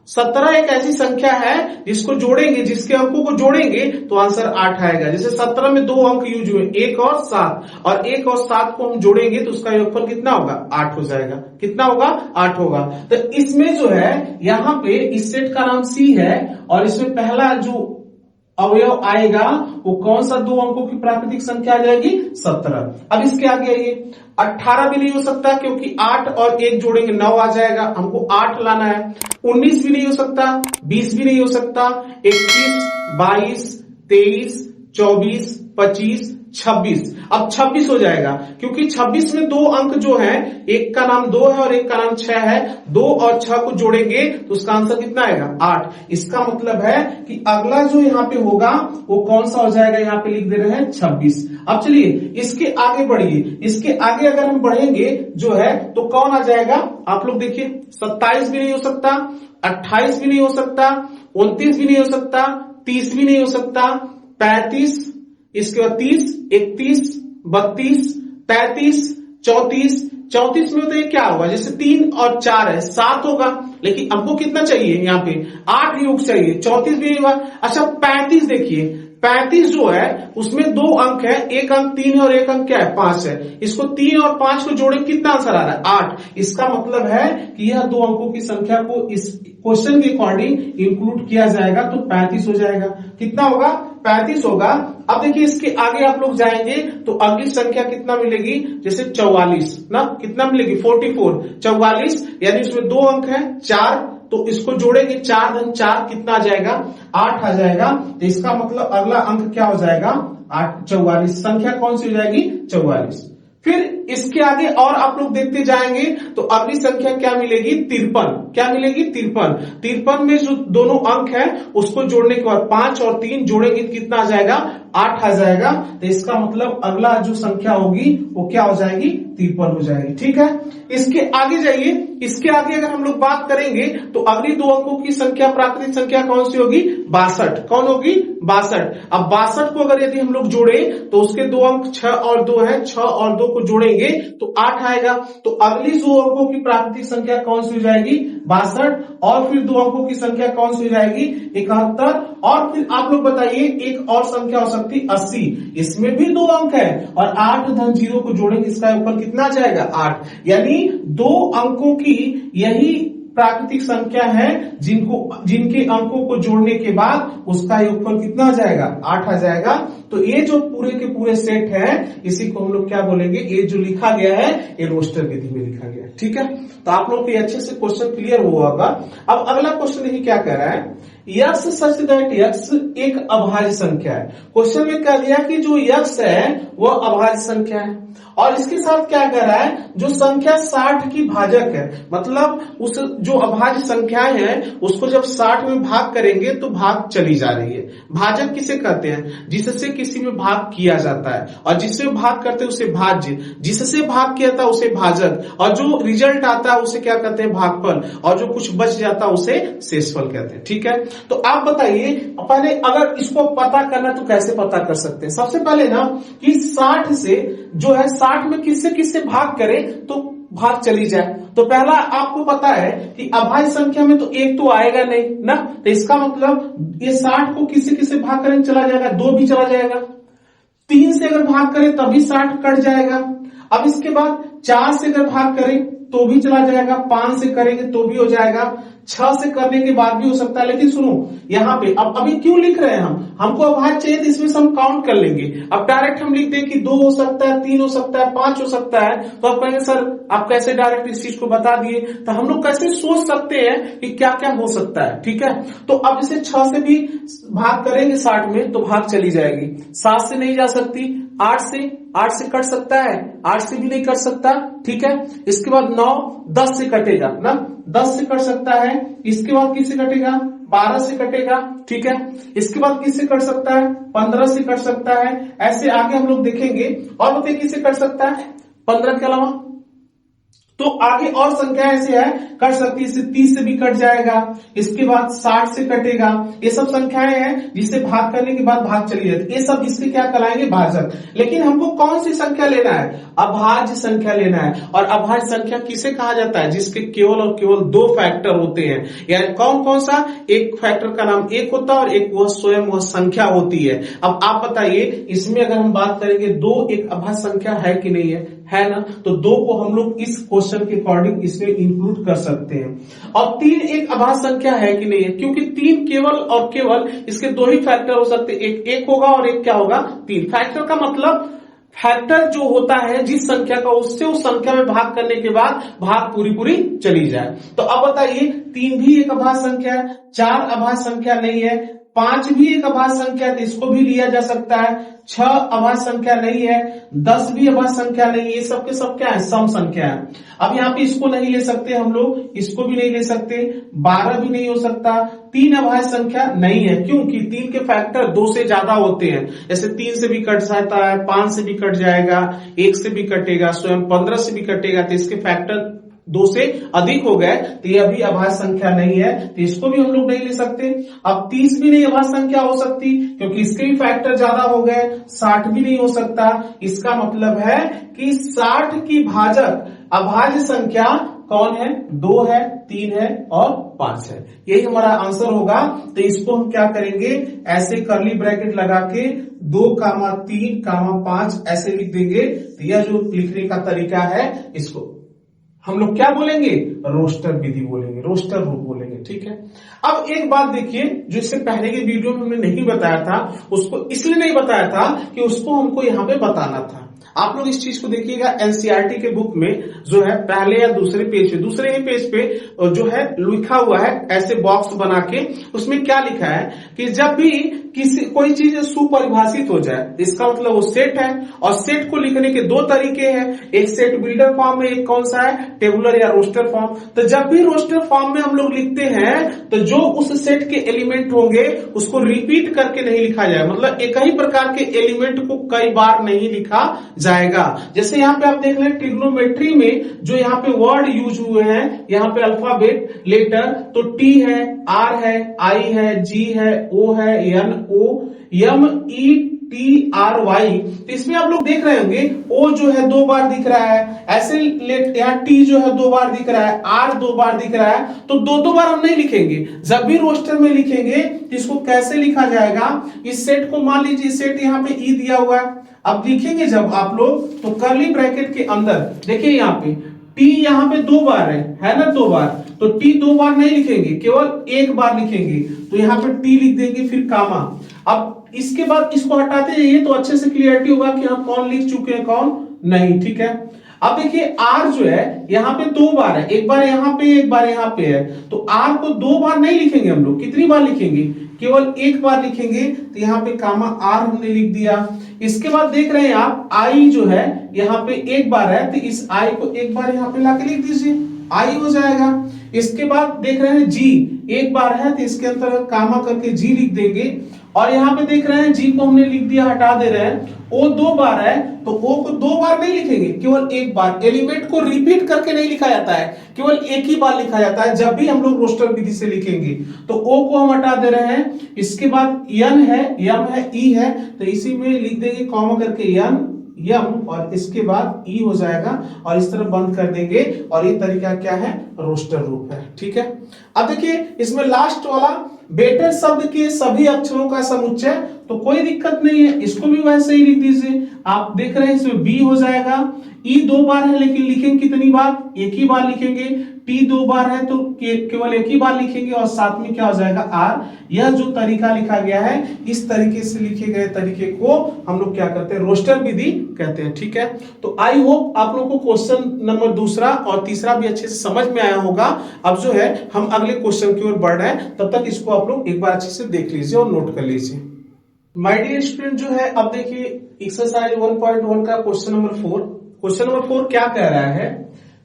17 एक ऐसी संख्या है जिसको जोड़ेंगे, जिसके अंकों को जोड़ेंगे तो आंसर 8 आएगा। जैसे 17 में 2 अंक यूज हुए, 1 और 7, और 1 और 7 को हम जोड़ेंगे तो उसका योगफल कितना होगा, 8 हो जाएगा। कितना होगा, 8 होगा। तो इसमें जो है, यहां पे इस सेट का नाम सी है, और इसमें पहला जो अवयव आएगा वो कौन सा 2 अंकों की प्राकृतिक संख्या आ जाएगी, 17। अब इसके आगे आइए, 18 भी नहीं हो सकता क्योंकि 8 और 1 जोड़ेंगे 9 आ जाएगा, हमको 8 लाना है। 19 भी नहीं हो सकता, 20 भी नहीं हो सकता, 21, 22, 23, 24, 25, 26। अब 26 हो जाएगा क्योंकि 26 में 2 अंक जो है, एक का नाम 2 है और एक का नाम 6 है, 2 और 6 को जोड़ेंगे तो उसका आंसर कितना आएगा, 8। इसका मतलब है कि अगला जो यहाँ पे होगा वो कौन सा हो जाएगा, यहाँ पे लिख दे रहे हैं 26। अब चलिए इसके आगे बढ़िए, इसके आगे अगर हम बढ़ेंगे जो है तो कौन आ जाएगा, आप लोग देखिए, 27 भी नहीं हो सकता, 28 भी नहीं हो सकता, 29 भी नहीं हो सकता, 30 भी नहीं हो सकता, 35, इसके बाद 30, 31, 32, 33, 34 में तो ये क्या होगा, जैसे 3 और 4 है, 7 होगा, लेकिन हमको कितना चाहिए, यहाँ पे 8 योग चाहिए, 34 भी नहीं होगा। अच्छा 35 देखिए, 35 जो है उसमें 2 अंक है, एक अंक 3 है और एक अंक क्या है, 5 है। इसको 3 और 5 को जोड़े कितना आंसर आ रहा है, 8। इसका मतलब है कि यह 2 अंकों की संख्या को इस क्वेश्चन के अकॉर्डिंग इंक्लूड किया जाएगा तो 35 हो जाएगा। कितना होगा, 35 होगा। अब देखिए इसके आगे आप लोग जाएंगे तो अगली संख्या कितना मिलेगी, जैसे 44 ना, कितना मिलेगी, 44, 44, यानी उसमें 2 अंक है, 4 तो इसको जोड़ेंगे 4 धन 4 कितना आ जाएगा 8 आ जाएगा। तो इसका मतलब अगला अंक क्या हो जाएगा 8 44। संख्या कौन सी हो जाएगी 44। फिर इसके आगे और आप लोग देखते जाएंगे तो अगली संख्या क्या मिलेगी 53। क्या मिलेगी 53। 53 में जो दोनों अंक है उसको जोड़ने के बाद 5 और 3 जोड़ेंगे कितना आ जाएगा 8 आ जाएगा। तो इसका मतलब अगला जो संख्या होगी वो क्या हो जाएगी 53 हो जाएगी। ठीक है, इसके आगे जाइए। इसके आगे अगर हम लोग बात करेंगे तो अगली दो अंकों की संख्या प्राकृतिक संख्या कौन सी होगी 62। कौन होगी 62। अब 62 को अगर यदि हम लोग जोड़े तो उसके दो अंक 6 और 2 है, 6 और 2 को जोड़ेंगे तो 8 आएगा। तो अगली दो अंकों की प्राकृतिक संख्या कौन सी हो जाएगी 62 और फिर दो अंकों की संख्या कौन सी हो जाएगी 71। और फिर आप लोग बताइए एक और संख्या हो सकती 80। इसमें भी दो अंक है और 8 धन 0 को जोड़ेंगे इसका ऊपर कितना आ जाएगा 8। यानी दो अंकों की यही प्राकृतिक संख्या है जिनके अंकों को जोड़ने के बाद उसका योगफल कितना आ जाएगा 8 आ जाएगा। तो ये जो पूरे के पूरे सेट है इसी को हम लोग क्या बोलेंगे, ये जो लिखा गया है ये रोस्टर विधि में लिखा गया है। ठीक है, तो आप लोग को अच्छे से क्वेश्चन क्लियर हुआ होगा। अब अगला क्वेश्चन यही क्या कह रहा है, यक्स सच दैट यक्स एक अभाज्य संख्या है। क्वेश्चन में कह दिया कि जो यक्स है वह अभाज्य संख्या है और इसके साथ क्या कह रहा है जो संख्या 60 की भाजक है, मतलब उस जो अभाज्य संख्याएं हैं उसको जब 60 में भाग करेंगे तो भाग चली जा रही है। भाजक किसे कहते हैं, जिससे किसी में भाग किया जाता है और जिससे भाग करते हैं उसे भाज्य, जिससे भाग किया था उसे भाजक और जो रिजल्ट आता है उसे क्या कहते हैं भागफल और जो कुछ बच जाता है उसे शेषफल कहते हैं। ठीक है, तो आप बताइए पहले अगर इसको पता करना तो कैसे पता कर सकते हैं। सबसे पहले ना कि 60 से जो है 60 में किससे किससे भाग करें तो भाग चली जाए। तो पहला आपको पता है कि अभाज्य संख्या में तो एक तो आएगा नहीं ना, तो इसका मतलब ये 60 को किससे किससे भाग करें चला जाएगा 2 भी चला जाएगा। 3 से अगर भाग करें तभी 60 कट जाएगा। अब इसके बाद 4 से अगर भाग करें तो भी चला जाएगा, 5 से करेंगे तो भी हो जाएगा, 6 से करने के बाद भी हो सकता है। लेकिन सुनो यहाँ पे अब अभी क्यों लिख रहे हैं हमको अभाज्य चाहिए तो इसमें से हम काउंट कर लेंगे। अब डायरेक्ट हम लिख दें कि 2 हो सकता है, 3 हो सकता है, 5 हो सकता है, तो आप कहेंगे सर आप कैसे डायरेक्ट इस चीज को बता दिए। तो हम लोग कैसे सोच सकते हैं कि क्या क्या हो सकता है। ठीक है, तो अब इसे 6 से भी भाग करेंगे 60 में तो भाग चली जाएगी, 7 से नहीं जा सकती, 8 से कट सकता है, 8 से भी नहीं कट सकता। ठीक है, इसके बाद 9 10 से कटेगा ना, 10 से कट सकता है। इसके बाद किससे कटेगा 12 से कटेगा। ठीक है, इसके बाद किससे कट सकता है 15 से कट सकता है। ऐसे आगे हम लोग देखेंगे और बताइए किससे कट सकता है 15 के अलावा। तो आगे और संख्या ऐसे है कट सकती है, 30 से भी कट जाएगा, इसके बाद 60 से कटेगा। ये सब संख्याएं हैं जिसे भाग करने के बाद भाग चली जाती है। ये सब इसके क्या कहलाएंगे भाजक। लेकिन हमको कौन सी संख्या लेना है अभाज्य संख्या लेना है। और अभाज्य संख्या किसे कहा जाता है जिसके केवल और केवल 2 फैक्टर होते हैं। यानी कौन कौन सा, एक फैक्टर का नाम 1 होता है और एक वह स्वयं वह संख्या होती है। अब आप बताइए इसमें अगर हम बात करेंगे 2 एक अभाज्य संख्या है कि नहीं है ना, तो 2 को हम लोग इस क्वेश्चन के अकॉर्डिंग इसमें इंक्लूड कर सकते हैं। और 3 एक अभाज्य संख्या है कि नहीं है, क्योंकि 3 केवल और केवल इसके 2 ही फैक्टर हो सकते हैं, एक होगा और एक क्या होगा 3। फैक्टर का मतलब फैक्टर जो होता है जिस संख्या का उससे उस संख्या में भाग करने के बाद भाग पूरी चली जाए। तो अब बताइए 3 भी एक अभाज्य संख्या है, 4 अभाज्य संख्या नहीं है, 5 भी एक अभाज्य संख्या है, इसको भी लिया जा सकता है, 6 अभाज्य संख्या नहीं है, 10 भी अभाज्य संख्या नहीं है। ये सब के सब क्या है सम संख्या है। अब यहाँ पे इसको नहीं ले सकते हम लोग, इसको भी नहीं ले सकते, 12 भी नहीं हो सकता, 3 अभाज्य संख्या नहीं है क्योंकि 3 के फैक्टर 2 से ज्यादा होते हैं। जैसे 3 से भी कट जाता है, 5 से भी कट जाएगा, 1 से भी कटेगा, स्वयं 15 से भी कटेगा, तो इसके फैक्टर 2 से अधिक हो गए तो ये अभी अभाज्य संख्या नहीं है, तो इसको भी हम लोग नहीं ले सकते। अब 30 भी नहीं अभाज्य संख्या हो सकती क्योंकि इसके भी फैक्टर ज्यादा हो गए, 60 भी नहीं हो सकता। इसका मतलब है कि 60 की भाजक अभाज्य संख्या कौन है 2 है, 3 है और 5 है। यही हमारा आंसर होगा। तो इसको हम क्या करेंगे ऐसे करली ब्रैकेट लगा के 2, 3, 5 ऐसे लिख देंगे। तो यह जो लिखने का तरीका है इसको हम लोग क्या बोलेंगे रोस्टर विधि बोलेंगे, रोस्टर रूप बोलेंगे। ठीक है, अब एक बात देखिए जो इससे पहले के वीडियो में हमने नहीं बताया था, उसको इसलिए नहीं बताया था कि उसको हमको यहाँ पे बताना था। आप लोग इस चीज को देखिएगा एनसीईआरटी के बुक में जो है पहले या दूसरे ही पेज पे जो है लिखा हुआ है ऐसे बॉक्स बना के, उसमें क्या लिखा है कि जब भी कोई चीज सुपरिभाषित हो जाए, इसका मतलब वो सेट है, और सेट को लिखने के दो तरीके हैं, एक सेट बिल्डर फॉर्म में, एक कौन सा है टेबुलर या रोस्टर फॉर्म। तो जब भी रोस्टर फॉर्म में हम लोग लिखते हैं तो जो उस सेट के एलिमेंट होंगे उसको रिपीट करके नहीं लिखा जाएगा, मतलब एक ही प्रकार के एलिमेंट को कई बार नहीं लिखा जाएगा। जैसे यहाँ पे आप देख लें ट्रिग्नोमेट्री में जो यहाँ पे वर्ड यूज हुए हैं, यहाँ पे अल्फाबेट लेटर, तो टी है, आर है, आई है, जी है, ओ है, N O, M E T R Y. तो इसमें आप लोग देख रहे होंगे ओ जो है 2 बार दिख रहा है, ऐसे यहाँ टी जो है 2 बार दिख रहा है, आर 2 बार दिख रहा है, तो 2 बार हम नहीं लिखेंगे। जब भी रोस्टर में लिखेंगे इसको कैसे लिखा जाएगा, इस सेट को मान लीजिए सेट यहाँ पे ई दिया हुआ है, अब लिखेंगे जब आप लोग तो कर्ली ब्रैकेट के अंदर देखिए यहाँ पे टी यहाँ पे 2 बार है ना, 2 बार, तो टी 2 बार नहीं लिखेंगे, केवल 1 बार लिखेंगे, तो यहाँ पे टी लिख देंगे, फिर कामा। अब इसके बाद इसको हटाते जाइए तो अच्छे से क्लियरिटी होगा कि हम कौन लिख चुके हैं कौन नहीं, ठीक है। अब देखिए आर जो है यहाँ पे 2 बार है, एक बार यहाँ पे, एक बार यहाँ पे है, तो आर को 2 बार नहीं लिखेंगे हम लोग, कितनी बार लिखेंगे, केवल 1 बार लिखेंगे, तो यहाँ पे कामा आर हमने लिख दिया। इसके बाद देख रहे हैं आप आई जो है यहाँ पे 1 बार है, तो इस आई को 1 बार यहाँ पे लाके लिख दीजिए, आई हो जाएगा। इसके बाद देख रहे हैं जी 1 बार है, तो इसके अंदर कामा करके जी लिख देंगे, और यहाँ पे देख रहे हैं जी को हमने लिख दिया, हटा दे रहे हैं। ओ 2 बार है तो ओ को 2 बार नहीं लिखेंगे, केवल 1 बार। एलिमेंट को रिपीट करके नहीं लिखा जाता है, केवल एक ही बार लिखा जाता है जब भी हम लोग रोस्टर विधि से लिखेंगे। तो ओ को हम हटा दे रहे हैं। इसके बाद एन है, एम है, ई है, तो इसी में लिख देंगे कॉमा करके एन यम, और इसके बाद ई हो जाएगा, और इस तरह बंद कर देंगे, और ये तरीका क्या है रोस्टर रूप है, ठीक है। अब देखिए इसमें लास्ट वाला बेटर शब्द के सभी अक्षरों का समुच्चय, तो कोई दिक्कत नहीं है, इसको भी वैसे ही लिख दीजिए। आप देख रहे हैं इसमें बी हो जाएगा, ई 2 बार है लेकिन लिखेंगे कितनी बार, 1 ही बार लिखेंगे, टी 2 बार है तो केवल 1 ही बार लिखेंगे, और साथ में क्या हो जाएगा आर। यह जो तरीका लिखा गया है, इस तरीके से लिखे गए तरीके को हम लोग क्या करते हैं रोस्टर विधि कहते हैं, ठीक है। तो आई होप आप लोगों को क्वेश्चन नंबर 2 और 3 भी अच्छे से समझ में आया होगा। अब जो है हम अगले क्वेश्चन की ओर बढ़ रहे हैं, तब तक इसको आप लोग एक बार अच्छे से देख लीजिए और नोट कर लीजिए। माय डियर स्टूडेंट जो है अब देखिए एक्सरसाइज 1.1 का क्वेश्चन नंबर 4। क्वेश्चन नंबर 4 क्या कह रहा है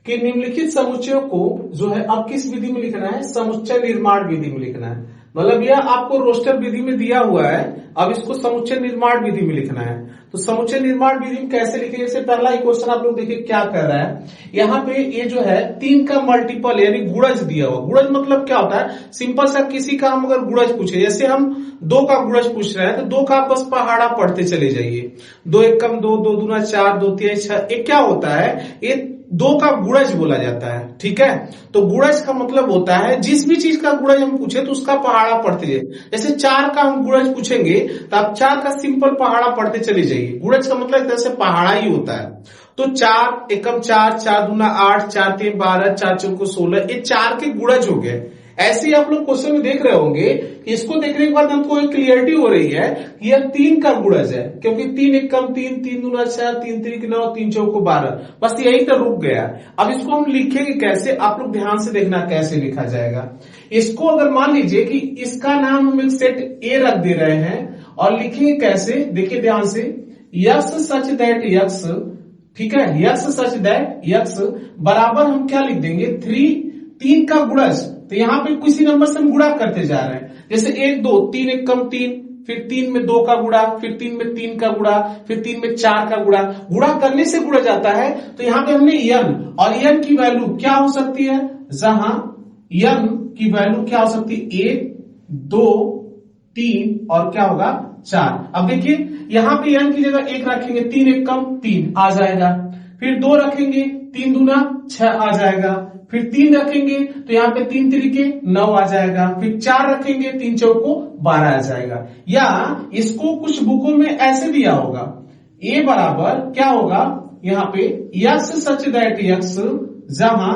कि निम्नलिखित समुच्चयों को जो है अब किस विधि में लिखना है, समुच्चय निर्माण विधि में लिखना है। मतलब यह आपको रोस्टर विधि में दिया हुआ है, अब इसको समुच्चय निर्माण विधि में लिखना है। तो समुच्चय निर्माण विधि में कैसे लिखेंगे, जैसे पहला ही क्वेश्चन आप लोग देखिए क्या कर रहा है, यहाँ पे ये जो है 3 का मल्टीपल यानी गुणज दिया हुआ। गुणज मतलब क्या होता है, सिंपल सा किसी का हम अगर गुणज पूछे, जैसे हम 2 का गुणज पूछ रहे हैं तो 2 का बस पहाड़ा पढ़ते चले जाइए, 2 एकम 2, 2 दूना 4, 2 तिहाई 6। ये क्या होता है, ये 2 का गुणज बोला जाता है, ठीक है। तो गुणज का मतलब होता है जिस भी चीज का गुणज हम पूछे तो उसका पहाड़ा पढ़ते जाइए। जैसे 4 का हम गुणज पूछेंगे तो आप 4 का सिंपल पहाड़ा पढ़ते चले जाइए। गुणज का मतलब जैसे पहाड़ा ही होता है। तो 4 एकम 4, 4 दूना 8, 4 3 12, 4 चौको 16, ये 4 के गुणज हो गए। ऐसे ही आप लोग क्वेश्चन में देख रहे होंगे, इसको देखने के बाद हमको एक क्लियरिटी हो रही है कि यह 3 का गुणज है, क्योंकि 3 एकम 3, 3 दूना 6, 3 त्रिक 9, 3 चौको 12, बस यही तो रुक गया। अब इसको हम लिखेंगे कैसे, आप लोग ध्यान से देखना कैसे लिखा जाएगा। इसको अगर मान लीजिए कि इसका नाम हम एक सेट ए रख दे रहे हैं, और लिखेंगे कैसे, देखिए ध्यान से, यक्स सच दैट यक्स, ठीक है, यक्स सच दैट यक्स बराबर हम क्या लिख देंगे 3 का गुणज। तो यहाँ पे किसी नंबर से हम गुणा करते जा रहे हैं, जैसे 1 2, 3 एकम 3, फिर 3 में 2 का गुणा, फिर 3 में 3 का गुणा, फिर 3 में 4 का गुणा। गुणा करने से गुणा जाता है। तो यहाँ पे हमने यन, और यन की वैल्यू क्या हो सकती है, जहां यन की वैल्यू क्या हो सकती है 1 2 3 और क्या होगा 4। अब देखिए यहाँ पे यन की जगह 1 रखेंगे, 3 एकम 3 आ जाएगा, फिर 2 रखेंगे, 3 दूना 6 आ जाएगा, फिर 3 रखेंगे तो यहाँ पे 3 त्रिके 9 आ जाएगा, फिर 4 रखेंगे, 3 चौको 12 आ जाएगा। या इसको कुछ बुकों में ऐसे दिया होगा, ए बराबर क्या होगा यहाँ पे यक्स सच दैट यक्स, जहां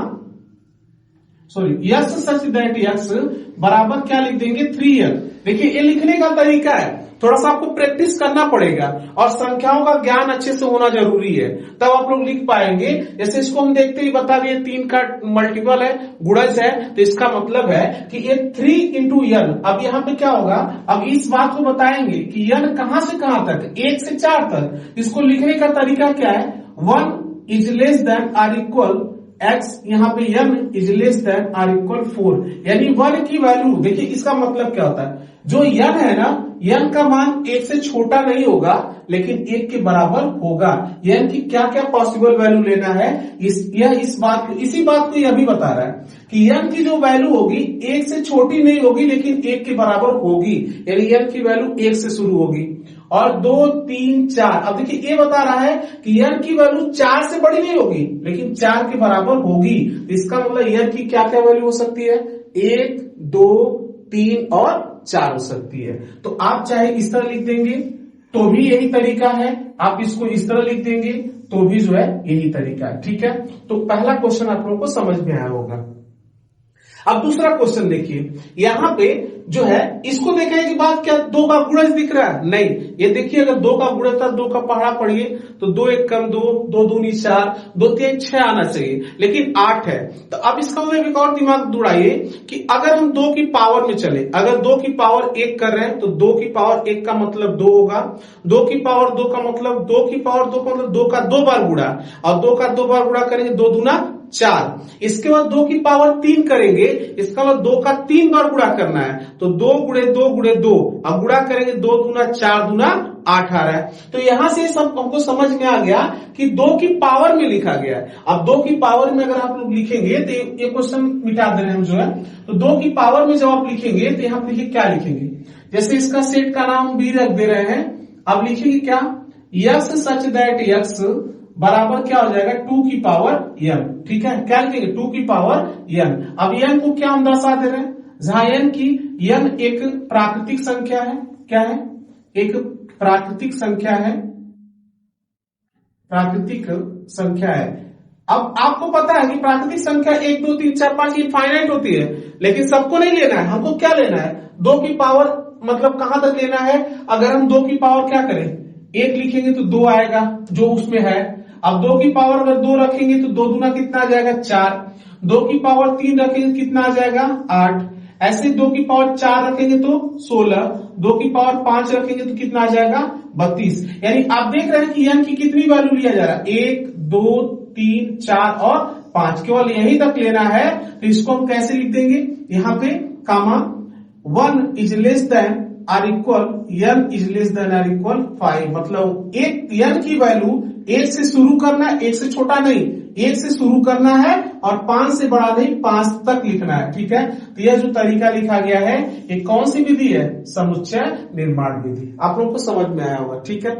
यक्स सच दैट यक्स बराबर क्या लिख देंगे 3n। देखिए ये लिखने का तरीका है, थोड़ा सा आपको प्रैक्टिस करना पड़ेगा और संख्याओं का ज्ञान अच्छे से होना जरूरी है, तब आप लोग लिख पाएंगे। जैसे इसको हम देखते ही बता दिए 3 का मल्टीपल है, गुणज है, तो इसका मतलब है कि ये 3 इंटू n। अब यहाँ पे क्या होगा, अब इस बात को बताएंगे कि n कहां से कहां तक, 1 से 4 तक। इसको लिखने का तरीका क्या है, 1 is less than or equal x, यहाँ पे n is less than or equal 4, यानी 1 की वैल्यू देखिए, इसका मतलब क्या होता है, जो n है ना, n का मान 1 से छोटा नहीं होगा लेकिन 1 के बराबर होगा। n की क्या क्या पॉसिबल वैल्यू लेना है, इसी बात को यह भी बता रहा है कि n की जो वैल्यू होगी 1 से छोटी नहीं होगी लेकिन 1 के बराबर होगी, यानी n की वैल्यू 1 से शुरू होगी। और 2, 3, 4, अब देखिए ये बता रहा है कि n की वैल्यू 4 से बड़ी नहीं होगी लेकिन 4 के बराबर होगी। इसका मतलब n की क्या क्या वैल्यू हो सकती है, 1, 2, 3 और 4 हो सकती है। तो आप चाहे इस तरह लिख देंगे तो भी यही तरीका है, आप इसको इस तरह लिख देंगे तो भी जो है यही तरीका है। ठीक है, तो पहला क्वेश्चन आप लोगों को समझ में आया होगा। अब दूसरा क्वेश्चन देखिए, यहां पे जो है इसको देखने के बाद क्या 2 का गुणज दिख रहा है, नहीं, ये देखिए अगर 2 का गुणज था, 2 का पहाड़ा पढ़िए तो 2 1 कम 2, 2 दूनी 4, 2 3 6 आना चाहिए, लेकिन 8 है। तो अब इसका मतलब एक और दिमाग दौड़ाइए कि अगर हम 2 की पावर में चले, अगर 2 की पावर 1 कर रहे हैं तो 2 की पावर 1 का मतलब 2 होगा, 2 की पावर 2 का मतलब 2 की पावर 2 का मतलब 2 का 2 बार गुणा, और 2 का 2 बार गुणा करेंगे 2 दूना 4। इसके बाद 2 की पावर 3 करेंगे, इसका मतलब 2 का 3 बार गुणा करना है, तो 2 गुणे 2 गुणे 2, अब गुणा करेंगे 2 दूना 4 दूना 8 आ रहा है। तो यहां से सब हमको समझ में आ गया कि 2 की पावर में लिखा गया है। अब 2 की पावर में अगर आप लोग लिखेंगे तो ये क्वेश्चन मिटा दे रहे हैं हम जो है, तो 2 की पावर में जब आप लिखेंगे तो यहां पर लिखिए क्या लिखेंगे, जैसे इसका सेट का नाम b रख दे रहे हैं, अब लिखेंगे क्या, x सच दैट x बराबर क्या हो जाएगा 2 की पावर n। ठीक है, क्या लिखेंगे 2 की पावर n। अब n को क्या हम दर्शा दे रहे हैं, जहां n की n एक प्राकृतिक संख्या है, क्या है, एक प्राकृतिक संख्या है, प्राकृतिक संख्या है। अब आपको पता है कि प्राकृतिक संख्या 1 2 3 4 5 इनफाइनाइट होती है, लेकिन सबको नहीं लेना है, हमको क्या लेना है, 2 की पावर मतलब कहां तक लेना है। अगर हम 2 की पावर क्या करें, 1 लिखेंगे तो 2 आएगा जो उसमें है। अब 2 की पावर अगर 2 रखेंगे तो 2 दूना कितना आ जाएगा 4, 2 की पावर 3 रखेंगे कितना आ जाएगा 8, ऐसे 2 की पावर 4 रखेंगे तो 16, 2 की पावर 5 रखेंगे तो कितना आ जाएगा 32। यानी आप देख रहे हैं कि n की कितनी वैल्यू लिया जा रहा है, 1 2 3 4 और 5, केवल यहीं तक लेना है। तो इसको हम कैसे लिख देंगे, यहाँ पे comma 1 is less than or equal n is less than or equal 5, मतलब एक n की वैल्यू 1 से शुरू करना है, 1 से छोटा नहीं, 1 से शुरू करना है और 5 से बड़ा नहीं, 5 तक लिखना है। ठीक है, तो यह जो तरीका लिखा गया है ये कौन सी विधि है, समुच्चय निर्माण विधि। आप लोगों को समझ में आया होगा। ठीक है,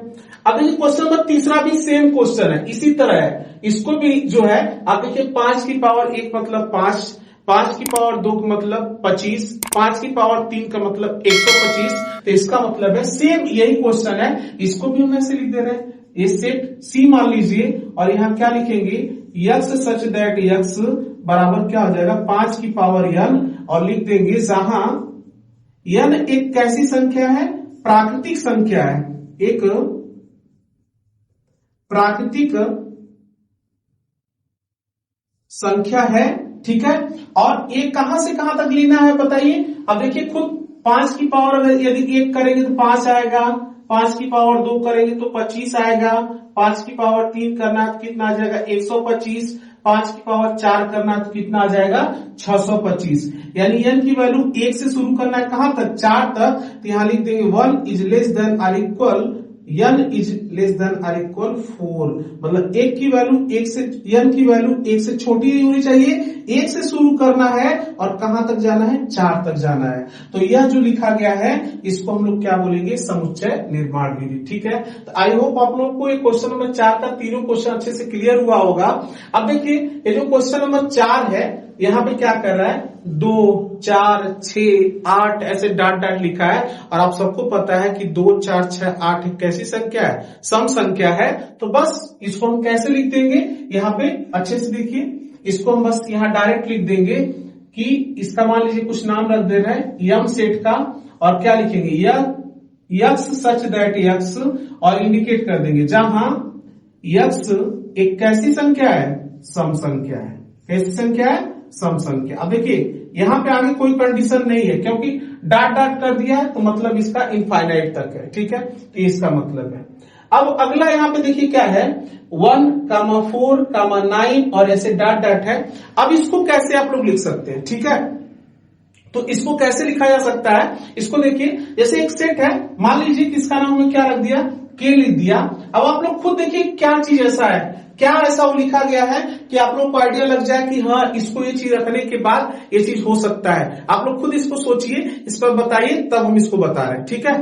अब देखिए क्वेश्चन नंबर तीसरा भी सेम क्वेश्चन है, इसी तरह है, इसको भी जो है आप देखिए 5 की पावर 1 मतलब 5, 5 की पावर 2 का मतलब 25, 5 की पावर 3 का मतलब 125। तो इसका मतलब है सेम यही क्वेश्चन है, इसको भी हम ऐसे लिख दे रहे हैं, ये सेट C मान लीजिए और यहां क्या लिखेंगे, x सच दैट x बराबर क्या हो जाएगा 5 की पावर n, और लिख देंगे जहां n एक कैसी संख्या है, प्राकृतिक संख्या है, एक प्राकृतिक संख्या है। ठीक है, और एक कहां से कहां तक लेना है बताइए। अब देखिए खुद 5 की पावर अगर यदि 1 करेंगे तो 5 आएगा, 5 की पावर 2 करेंगे तो 25 आएगा, 5 की पावर 3 करना है तो कितना आ जाएगा 125, 5 की पावर 4 करना है तो कितना आ जाएगा 625। यानी n की वैल्यू 1 से शुरू करना है कहां तक, 4 तक। तो यहां लिख देंगे 1 is less than or equal n is less than or equal 4, मतलब 1 की वैल्यू 1 से, n की वैल्यू 1 से छोटी नहीं होनी चाहिए, 1 से शुरू करना है और कहां तक जाना है 4 तक जाना है। तो यह जो लिखा गया है इसको हम लोग क्या बोलेंगे, समुच्चय निर्माण विधि। ठीक है, तो आई होप आप लोग को ये क्वेश्चन नंबर 4 का तीनों क्वेश्चन अच्छे से क्लियर हुआ होगा। अब देखिए ये जो क्वेश्चन नंबर 4 है यहाँ पे क्या कर रहा है, 2 4 6 8 ऐसे डाट डाट लिखा है, और आप सबको पता है कि 2 4 6 8 एक कैसी संख्या है, सम संख्या है। तो बस इसको हम कैसे लिख देंगे, यहाँ पे अच्छे से देखिए, इसको हम बस यहाँ डायरेक्ट लिख देंगे कि इसका मान लीजिए कुछ नाम रख दे रहे हैं यम सेट का, और क्या लिखेंगे, यह यक्स सच दैट यक्स और इंडिकेट कर देंगे जहां यक्स एक कैसी संख्या है, सम संख्या है। कैसी संख्या है, सम संख्या। अब देखिए यहां पे आगे कोई कंडीशन नहीं है क्योंकि डॉट डॉट कर दिया है तो मतलब इसका इनफाइनाइट तक है, ठीक है, तो इसका मतलब है। अब अगला यहां पे देखिए क्या है, 1, 4, 9 और ऐसे डॉट डॉट है। अब इसको कैसे आप लोग लिख सकते हैं, ठीक है, तो इसको कैसे लिखा जा सकता है, इसको देखिए जैसे एक सेट है, मान लीजिए कि इसका नाम हमने क्या रख दिया, के लिख दिया। अब आप लोग खुद देखिए क्या चीज ऐसा है, क्या ऐसा वो लिखा गया है कि आप लोग को आइडिया लग जाए कि हाँ इसको ये चीज रखने के बाद ये चीज हो सकता है। आप लोग खुद इसको सोचिए, इस पर बताइए, तब हम इसको बता रहे हैं, ठीक है।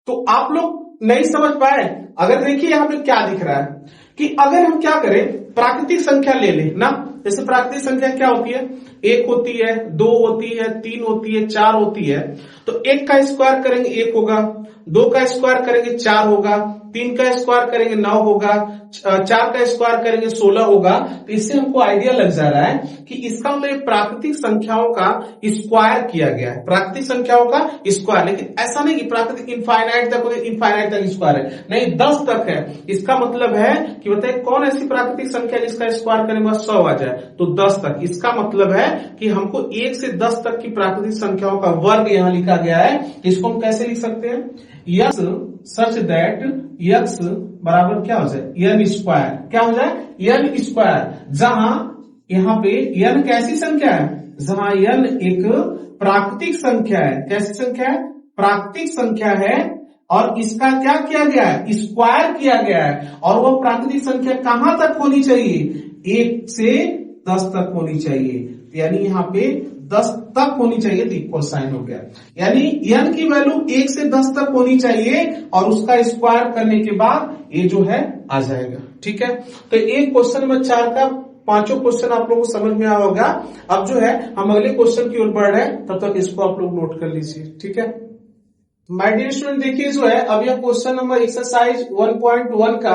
तो आप लोग नहीं समझ पाए, अगर देखिए यहां पे क्या दिख रहा है कि अगर हम क्या करें, प्राकृतिक संख्या ले लें ना, जैसे प्राकृतिक संख्या क्या होती है, 1 होती है, 2 होती है, 3 होती है, 4 होती है। तो 1 का स्क्वायर करेंगे 1 होगा, 2 का स्क्वायर करेंगे 4 होगा, 3 का स्क्वायर करेंगे 9 होगा, 4 का स्क्वायर करेंगे 16 होगा। तो इससे हमको आइडिया लग जा रहा है कि इसका मतलब प्राकृतिक संख्याओं का स्क्वायर किया गया है, प्राकृतिक संख्याओं का स्क्वायर। लेकिन ऐसा नहीं कि प्राकृतिक इनफाइनाइट तक, इनफाइनाइट तक स्क्वायर है, नहीं 10 तक है। इसका मतलब है कि बताइए कौन ऐसी प्राकृतिक संख्या जिसका स्क्वायर करने के बाद 100 आ जाए, तो 10 तक। इसका मतलब है कि हमको 1 से 10 तक की प्राकृतिक संख्याओं का वर्ग यहां लिखा गया है। इसको हम कैसे लिख सकते हैं, यक्स सच दैट यक्स बराबर क्या हो जाए, एन स्क्वायर, क्या हो जाए, एन स्क्वायर। जहां यहां पे एन कैसी संख्या है, जहां एन एक प्राकृतिक संख्या है, कैसी संख्या है, प्राकृतिक संख्या है, और इसका क्या किया गया है, स्क्वायर किया गया है। और वह प्राकृतिक संख्या कहां तक होनी चाहिए, 1 से 10 तक होनी चाहिए, यानी यहां पे 10 तक होनी चाहिए, तो इक्वल साइन हो गया। यानी n की वैल्यू 1 से 10 तक होनी चाहिए और उसका स्क्वायर करने के बाद ये जो है आ जाएगा, ठीक है। तो एक क्वेश्चन नंबर 4 का पांचों क्वेश्चन आप लोगों को समझ में आया होगा। अब जो है हम अगले क्वेश्चन की ओर बढ़ रहे हैं, तब तक इसको आप लोग नोट कर लीजिए, ठीक है। माय डियर स्टूडेंट देखिए जो है, अब यह क्वेश्चन नंबर एक्सरसाइज 1.1 का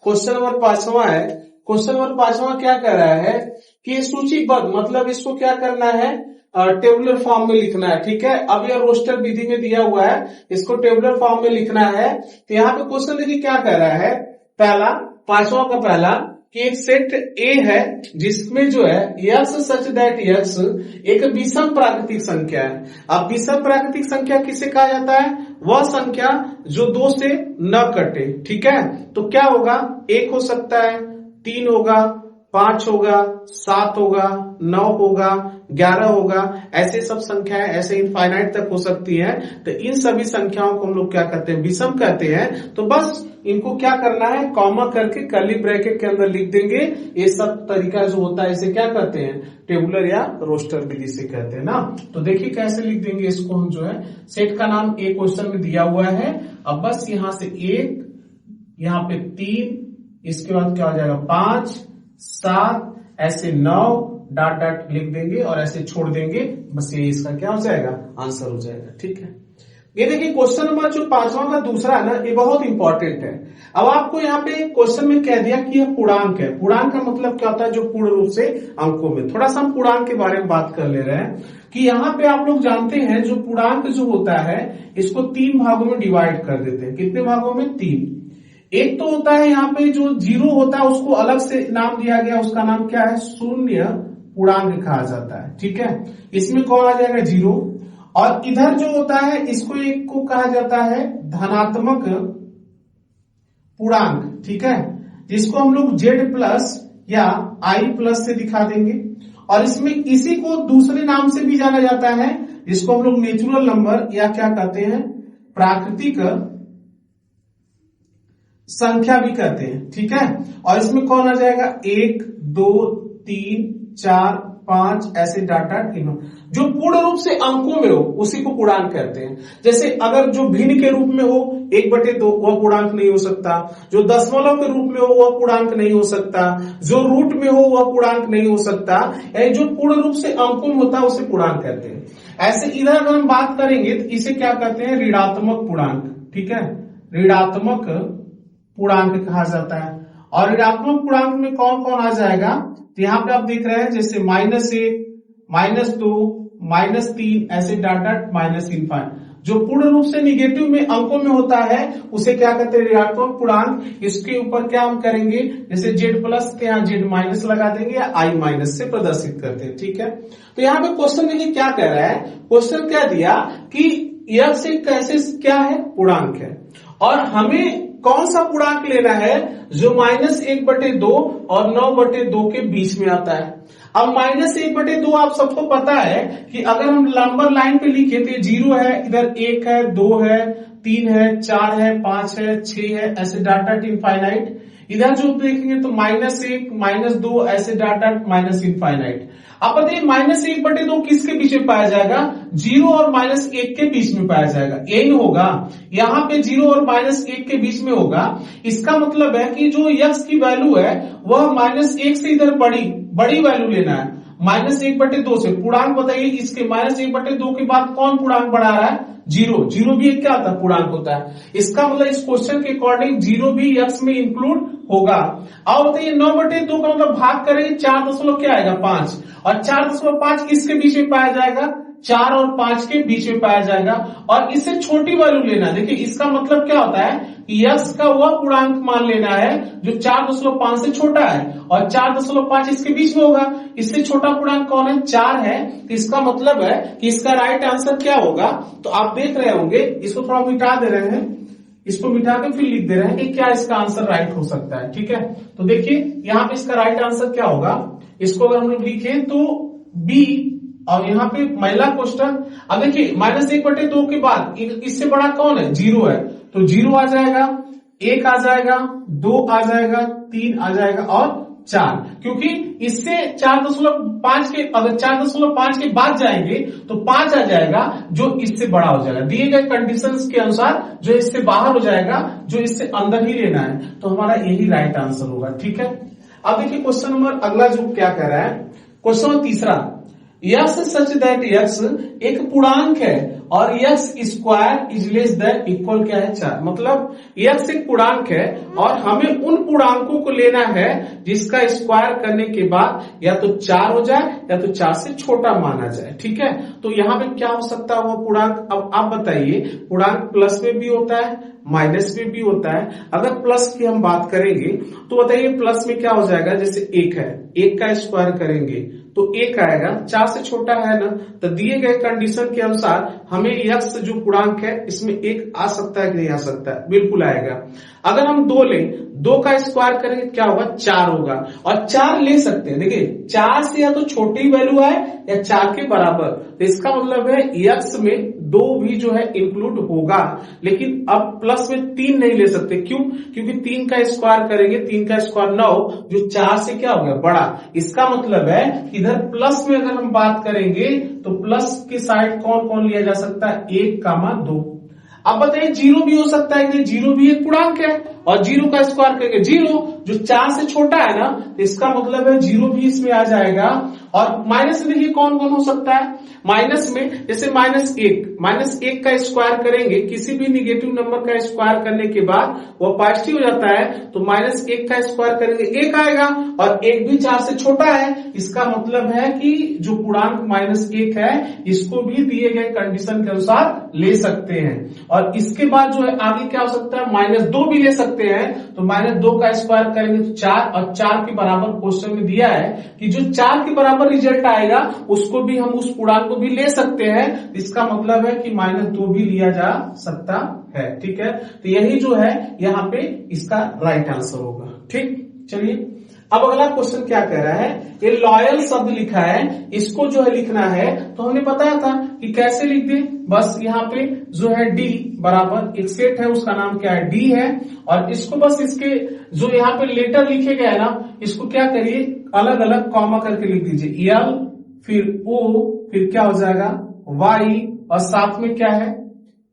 क्वेश्चन नंबर 5वां है। क्वेश्चन नंबर 5वां क्या कह रहा है कि सूचीबद्ध, मतलब इसको क्या करना है, टेबुलर फॉर्म में लिखना है, ठीक है। अब यह रोस्टर विधि में दिया हुआ है, इसको टेबुलर फॉर्म में लिखना है। तो यहाँ पे क्वेश्चन देखिए क्या कह रहा है, पहला 5वां का पहला कि एक सेट ए है जिसमें जो है यक्स सच दैट यक्स एक विषम प्राकृतिक संख्या है। अब विषम प्राकृतिक संख्या किसे कहा जाता है, वह संख्या जो 2 से न कटे, ठीक है। तो क्या होगा, 1 हो सकता है, 3 होगा, 5 होगा, 7 होगा, 9 होगा, 11 होगा, ऐसे सब संख्याएं ऐसे इनफाइनाइट तक हो सकती हैं। तो इन सभी संख्याओं को हम लोग क्या कहते हैं, विषम कहते हैं। तो बस इनको क्या करना है, कॉमा करके कर्ली ब्रैकेट के अंदर लिख देंगे। ये सब तरीका जो होता है इसे क्या कहते हैं, टेबुलर या रोस्टर विधि से कहते हैं ना। तो देखिए कैसे लिख देंगे इसको हम, जो है सेट का नाम एक क्वेश्चन में दिया हुआ है। अब बस यहां से 1, यहां पे 3, इसके बाद क्या हो जाएगा 5, 7, ऐसे 9 डॉट डॉट लिख देंगे और ऐसे छोड़ देंगे। बस ये इसका क्या हो जाएगा, आंसर हो जाएगा, ठीक है। ये देखिए क्वेश्चन नंबर जो 5वां का दूसरा है ना, ये बहुत इंपॉर्टेंट है। अब आपको यहाँ पे क्वेश्चन में कह दिया कि यह पूर्णांक है। पूर्णांक का मतलब क्या होता है, जो पूर्ण रूप से अंकों में। थोड़ा सा हम पूर्णांक के बारे में बात कर ले रहे हैं कि यहाँ पे आप लोग जानते हैं जो पूर्णांक जो होता है इसको 3 भागों में डिवाइड कर देते हैं। कितने भागों में, 3। एक तो होता है यहाँ पे जो 0 होता है उसको अलग से नाम दिया गया, उसका नाम क्या है, शून्य पूर्णांक कहा जाता है, ठीक है। इसमें कौन आ जाएगा, 0। और इधर जो होता है इसको एक को कहा जाता है धनात्मक पूर्णांक, ठीक है, जिसको हम लोग Z प्लस या I प्लस से दिखा देंगे। और इसमें इसी को दूसरे नाम से भी जाना जाता है, जिसको हम लोग नेचुरल नंबर या क्या कहते हैं, प्राकृतिक संख्या भी कहते हैं, ठीक है। और इसमें कौन आ जाएगा, 1, 2, 3, 4, 5 ऐसे डॉट डॉट गिनो। जो पूर्ण रूप से अंकों में हो उसी को पूर्णांक कहते हैं। जैसे अगर जो भिन्न के रूप में हो 1/2 वह पूर्णांक नहीं हो सकता, जो दशमलव के रूप में हो वह पूर्णांक नहीं हो सकता, जो रूट में हो वह पूर्णांक नहीं हो सकता। जो पूर्ण रूप से अंकों में होता है उसे पूर्णांक कहते हैं। ऐसे इधर अगर हम बात करेंगे तो इसे क्या कहते हैं, ऋणात्मक पूर्णांक, ठीक है, ऋणात्मक पूर्णांक कहा जाता है। और ऋणात्मक पूर्णांक में कौन कौन आ जाएगा, तो यहां पे आप देख रहे हैं जैसे -1, -2, -3 ऐसे डॉट डॉट माइनस इनफाइनाइट। जो पूर्ण रूप से निगेटिव में अंकों में होता है उसे क्या कहते हैं, ऋणात्मक पूर्णांक। इसके ऊपर क्या हम करेंगे, जैसे z प्लस के यहाँ z माइनस लगा देंगे या i माइनस से प्रदर्शित करते हैं। ठीक है, तो यहाँ पे क्वेश्चन देखिए क्या कह रहा है। क्वेश्चन क्या दिया कि x एक कैसे क्या है, पूर्णांक है, और हमें कौन सा पूर्णांक लेना है जो -1/2 और 9/2 के बीच में आता है। अब -1/2 आप सबको पता है कि अगर हम नंबर लाइन पे लिखे तो 0 है, इधर 1 है, 2 है, 3 है, 4 है, 5 है, 6 है, ऐसे डॉट डॉट इनफाइनाइट। इधर जो देखेंगे तो -1 -2 ऐसे डॉट डॉट माइनस इनफाइनाइट। अब बताइए -1/2 किसके बीच में पाया जाएगा, 0 और -1 के बीच में पाया जाएगा। यही होगा, यहाँ पे 0 और -1 के बीच में होगा। इसका मतलब है कि जो x की वैल्यू है वह -1 से इधर बड़ी वैल्यू लेना है, -1/2 से। पूर्णांक बताइए, इसके -1/2 के बाद कौन पूर्णांक बढ़ा रहा है, 0। 0 भी एक क्या होता है, पूर्णांक होता है। इसका मतलब इस क्वेश्चन के अकॉर्डिंग 0 भी x में इंक्लूड होगा। अब बताइए 9/2 का मतलब भाग करेंगे 4 क्या आएगा, 5, और 4.5 किसके बीच में पाया जाएगा, 4 और 5 के बीच में पाया जाएगा। और इससे छोटी वैल्यू लेना। देखिए इसका मतलब क्या होता है कि x का वह पूर्णांक मान लेना है जो 4.5 से छोटा है, और 4.5 इसके बीच में होगा। इससे छोटा पूर्णांक कौन है, 4 है। तो इसका मतलब है कि इसका राइट आंसर क्या होगा। तो आप देख रहे होंगे, इसको थोड़ा मिटा दे रहे हैं, इसको मिटा के फिर लिख दे रहे हैं कि क्या इसका आंसर राइट हो सकता है। ठीक है, तो देखिए यहाँ पे इसका राइट आंसर क्या होगा। इसको अगर हम लोग लिखें तो बी, और यहाँ पे महिला क्वेश्चन। अब देखिए -1/2 के बाद इससे बड़ा कौन है, 0 है, तो 0 आ जाएगा, 1 आ जाएगा, 2 आ जाएगा, 3 आ जाएगा और 4। क्योंकि इससे 4.5 के, अगर 4.5 के बाद जाएंगे तो 5 आ जाएगा जो इससे बड़ा हो जाएगा। दिए गए कंडीशंस के अनुसार जो इससे बाहर हो जाएगा, जो इससे अंदर ही लेना है, तो हमारा यही राइट आंसर होगा। ठीक है, अब देखिए क्वेश्चन नंबर अगला जो क्या कह रहा है, क्वेश्चन तीसरा, x सच दैट x एक पूर्णांक है और x square is less than equal क्या है, 4। मतलब x एक पूर्णांक है और हमें उन पूर्णांकों को लेना है जिसका स्क्वायर करने के बाद या तो 4 हो जाए या तो 4 से छोटा माना जाए। ठीक है, तो यहाँ पे क्या हो सकता है वो पूर्णांक। अब आप बताइए, पूर्णांक प्लस में भी होता है, माइनस में भी होता है। अगर प्लस की हम बात करेंगे तो बताइए प्लस में क्या हो जाएगा, जैसे 1 है, 1 का स्क्वायर करेंगे तो 1 आएगा, 4 से छोटा है ना। तो दिए गए कंडीशन के अनुसार हमें x जो पूर्णांक है इसमें 1 आ सकता है कि नहीं आ सकता है, बिल्कुल आएगा। अगर हम 2 लें, 2 का स्क्वायर करेंगे क्या होगा, 4 होगा, और 4 ले सकते हैं। देखिए 4 से या तो छोटी वैल्यू है या 4 के बराबर, तो इसका मतलब है x में 2 भी जो है इंक्लूड होगा। लेकिन अब प्लस में 3 नहीं ले सकते, क्यों, क्योंकि 3 का स्क्वायर करेंगे, 3 का स्क्वायर 9, जो 4 से क्या हो गया, बड़ा। इसका मतलब है इधर प्लस में अगर हम बात करेंगे तो प्लस के साइड कौन कौन लिया जा सकता है, 1, 2। अब बताइए 0 भी हो सकता है कि 0 भी एक पूर्णांक है, और 0 का स्क्वायर करेंगे 0, जो 4 से छोटा है ना, तो इसका मतलब है 0 भी इसमें आ जाएगा। और माइनस में देखिए कौन कौन हो सकता है, माइनस में जैसे -1 का स्क्वायर करेंगे, किसी भी निगेटिव नंबर का स्क्वायर करने के बाद वो पॉजिटिव हो जाता है, तो -1 का स्क्वायर करेंगे 1 आएगा, और 1 भी 4 से छोटा है। इसका मतलब है कि जो पूर्णांक -1 है इसको भी दिए गए कंडीशन के अनुसार ले सकते हैं। और इसके बाद जो है आगे क्या हो सकता है, -2 भी ले सकते हैं। तो -2 का स्क्वायर करेंगे तो 4, और 4 के बराबर क्वेश्चन में दिया है कि जो 4 के बराबर रिजल्ट आएगा उसको भी हम, उस पूर्णांक को भी ले सकते हैं। इसका मतलब है कि -2 भी लिया जा सकता है। ठीक है, तो यही जो है यहाँ पे इसका राइट आंसर होगा। ठीक, चलिए अब अगला क्वेश्चन क्या कह रहा है, ये लॉयल शब्द लिखा है, इसको जो है लिखना है, तो हमने बताया था कि कैसे लिख दे। बस यहाँ पे जो है d बराबर एक सेट है, उसका नाम क्या है, d है, और इसको बस इसके जो यहाँ पे लेटर लिखे गए है ना, इसको क्या करिए, अलग अलग कॉमा करके लिख दीजिए, l फिर o फिर क्या हो जाएगा y, और साथ में क्या है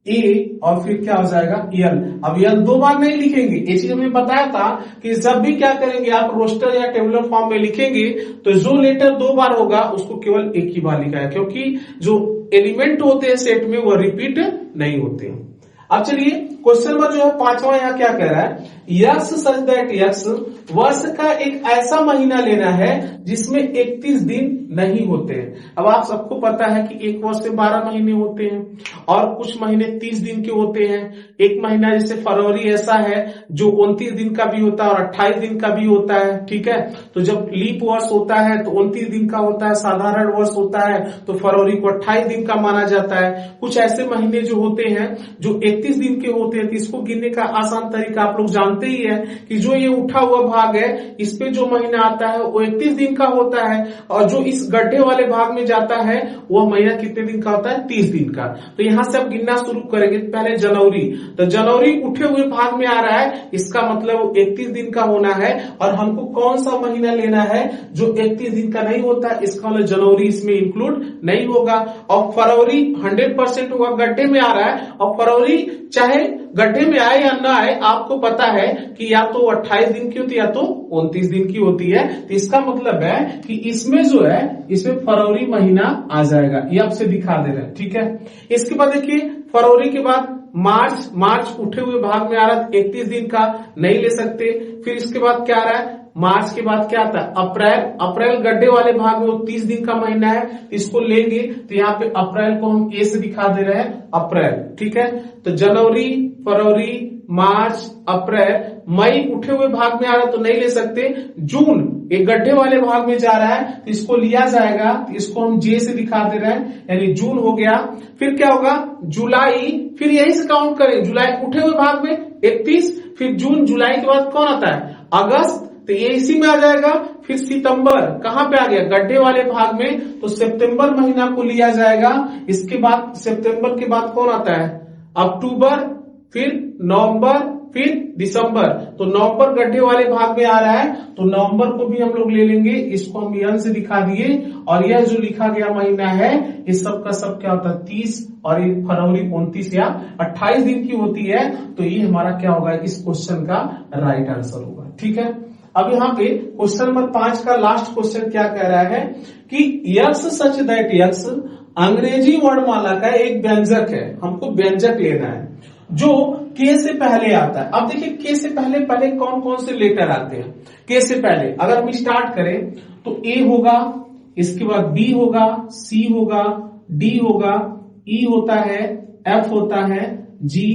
a, और फिर क्या हो जाएगा l। अब l 2 बार नहीं लिखेंगे, ये चीज हमने बताया था कि जब भी क्या करेंगे आप रोस्टर या टेबुलर फॉर्म में लिखेंगे तो जो लेटर 2 बार होगा उसको केवल एक ही बार लिखा है, क्योंकि जो एलिमेंट होते हैं सेट में वो रिपीट नहीं होते हैं। अब चलिए क्वेश्चन नंबर जो है 5वां यहाँ क्या कह रहा है, यक्स सच दैट यक्स, वर्ष का एक ऐसा महीना लेना है जिसमें 31 दिन नहीं होते हैं। अब आप सबको पता है कि एक वर्ष में 12 महीने होते हैं और कुछ महीने 30 दिन के होते हैं। एक महीना जैसे फरवरी ऐसा है जो 29 दिन का भी होता है और 28 दिन का भी होता है, ठीक है। तो जब लीप वर्ष होता है तो 29 दिन का होता है, साधारण वर्ष होता है तो फरवरी को 28 दिन का माना जाता है। कुछ ऐसे महीने जो होते हैं जो 31 दिन के होते हैं, तो इसको गिनने का आसान तरीका आप लोग जानते ही है कि जो ये उठा हुआ भाग है इस पे जो महीना आता है वो 31 दिन का होता है और जो इस गड्ढे वाले भाग में जाता है वह महीना कितने दिन का होता है, 30 दिन का। तो यहां से अब गिनना शुरू करेंगे। पहले जनवरी, तो जनवरी उठे हुए भाग में आ रहा है, इसका मतलब 31 दिन का होना है और हमको कौन सा महीना लेना है जो 31 दिन का नहीं होता, इसका मतलब जनवरी इसमें इंक्लूड नहीं होगा। और फरवरी 100% होगा, गड्ढे में आ रहा है और फरवरी चाहे गड्ढे में आए या ना आए आपको पता है कि या तो 28 दिन की होती है या तो 29 दिन की होती है। तो इसका मतलब है कि इसमें जो है इसमें फरवरी महीना आ जाएगा, ये आपसे दिखा दे रहे हैं, ठीक है। इसके बाद देखिए फरवरी के बाद मार्च, मार्च उठे हुए भाग में आ रहा है 31 दिन का, नहीं ले सकते। फिर इसके बाद क्या आ रहा है, मार्च के बाद क्या आता है अप्रैल, अप्रैल गड्ढे वाले भाग में वो 30 दिन का महीना है, इसको लेंगे तो यहाँ पे अप्रैल को हम ए से दिखा दे रहे हैं अप्रैल, ठीक है। तो जनवरी, फरवरी, मार्च, अप्रैल, मई उठे हुए भाग में आ रहा है तो नहीं ले सकते। जून एक गड्ढे वाले भाग में जा रहा है तो इसको लिया जाएगा, तो इसको हम जे से दिखा दे रहे हैं, यानी जून हो गया। फिर क्या होगा जुलाई, फिर यही से काउंट करें, जुलाई उठे हुए भाग में 31, फिर जून, जुलाई के बाद कौन आता है अगस्त, तो ये इसी में आ जाएगा। फिर सितंबर कहां पे आ गया गड्ढे वाले भाग में, तो सितंबर महीना को लिया जाएगा। इसके बाद सितंबर के बाद कौन आता है अक्टूबर, फिर नवंबर, फिर दिसंबर। तो नवंबर गड्ढे वाले भाग में आ रहा है तो नवंबर को भी हम लोग ले लेंगे, इसको हम यन से दिखा दिए। और यह जो लिखा गया महीना है इस सब का सब क्या होता है 30 और ये फरवरी 29 या 28 दिन की होती है। तो ये हमारा क्या होगा इस क्वेश्चन का राइट आंसर होगा, ठीक है। अब यहाँ पे क्वेश्चन नंबर 5 का लास्ट क्वेश्चन क्या कह रहा है कि यक्स सच दैट यक्स अंग्रेजी वर्णमाला का एक व्यंजक है, हमको व्यंजक लेना है जो के से पहले आता है। अब देखिए के से पहले पहले कौन कौन से लेटर आते हैं। के से पहले अगर हम स्टार्ट करें तो ए होगा, इसके बाद बी होगा, सी होगा, डी होगा, ई होता है, एफ होता है, जी,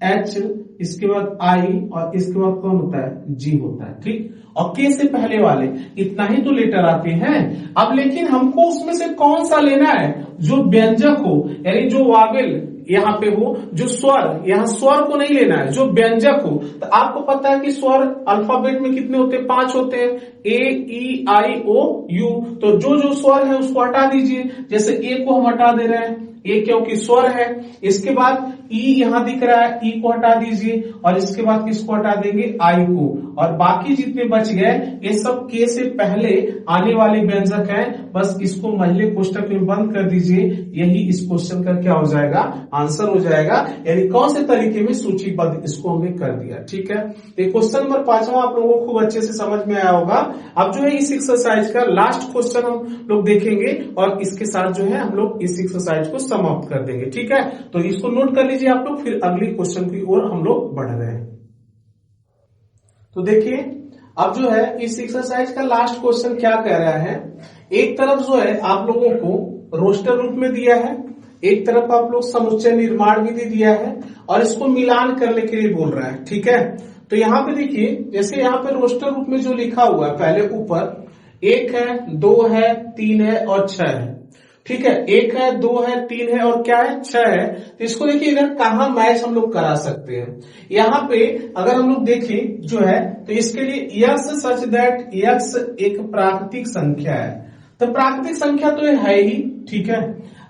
एच, इसके बाद आई और इसके बाद कौन होता है जी होता है, ठीक। और के से पहले वाले इतना ही तो लेटर आते हैं। अब लेकिन हमको उसमें से कौन सा लेना है जो व्यंजक हो, यानी जो वावेल यहाँ पे हो, जो स्वर, यहाँ स्वर को नहीं लेना है, जो व्यंजक हो। तो आपको पता है कि स्वर अल्फाबेट में कितने होते हैं 5 होते हैं, ए, ई, आई, ओ, यू। तो जो जो स्वर है उसको हटा दीजिए, जैसे ए को हम हटा दे रहे हैं, ए क्योंकि स्वर है। इसके बाद ई यहां दिख रहा है, ई को हटा दीजिए और इसके बाद किसको हटा देंगे आई को, और बाकी जितने बच गए ये सब के से पहले आने वाले व्यंजक हैं। बस इसको महिले कोष्टक में बंद कर दीजिए, यही इस क्वेश्चन का क्या हो जाएगा आंसर हो जाएगा। यानी कौन से तरीके में सूचीबद्ध इसको हमने कर दिया, ठीक है। तो क्वेश्चन नंबर 5 आप लोगों को खूब अच्छे से समझ में आया होगा। अब जो है इस एक्सरसाइज का लास्ट क्वेश्चन हम लोग देखेंगे और इसके साथ जो है हम लोग इस एक्सरसाइज को समाप्त कर देंगे, ठीक है। तो इसको नोट कर लीजिए आप लोग, फिर अगली क्वेश्चन की ओर हम लोग बढ़ रहे हैं। तो देखिए अब जो है इस एक्सरसाइज का लास्ट क्वेश्चन क्या कह रहा है, एक तरफ जो है आप लोगों को रोस्टर रूप में दिया है, एक तरफ आप लोग समुच्चय निर्माण विधि दिया है और इसको मिलान करने के लिए बोल रहा है, ठीक है। तो यहाँ पे देखिए जैसे यहाँ पे रोस्टर रूप में जो लिखा हुआ है, पहले ऊपर 1 है, 2 है, 3 है और 6 है, ठीक है। 1 है, 2 है, 3 है और क्या है 6 है। तो इसको देखिए इधर कहाँ मैच हम लोग करा सकते हैं। यहाँ पे अगर हम लोग देखें जो है तो इसके लिए यक्स सच दैट यक्स एक प्राकृतिक संख्या है, तो प्राकृतिक संख्या तो ये है ही, ठीक है।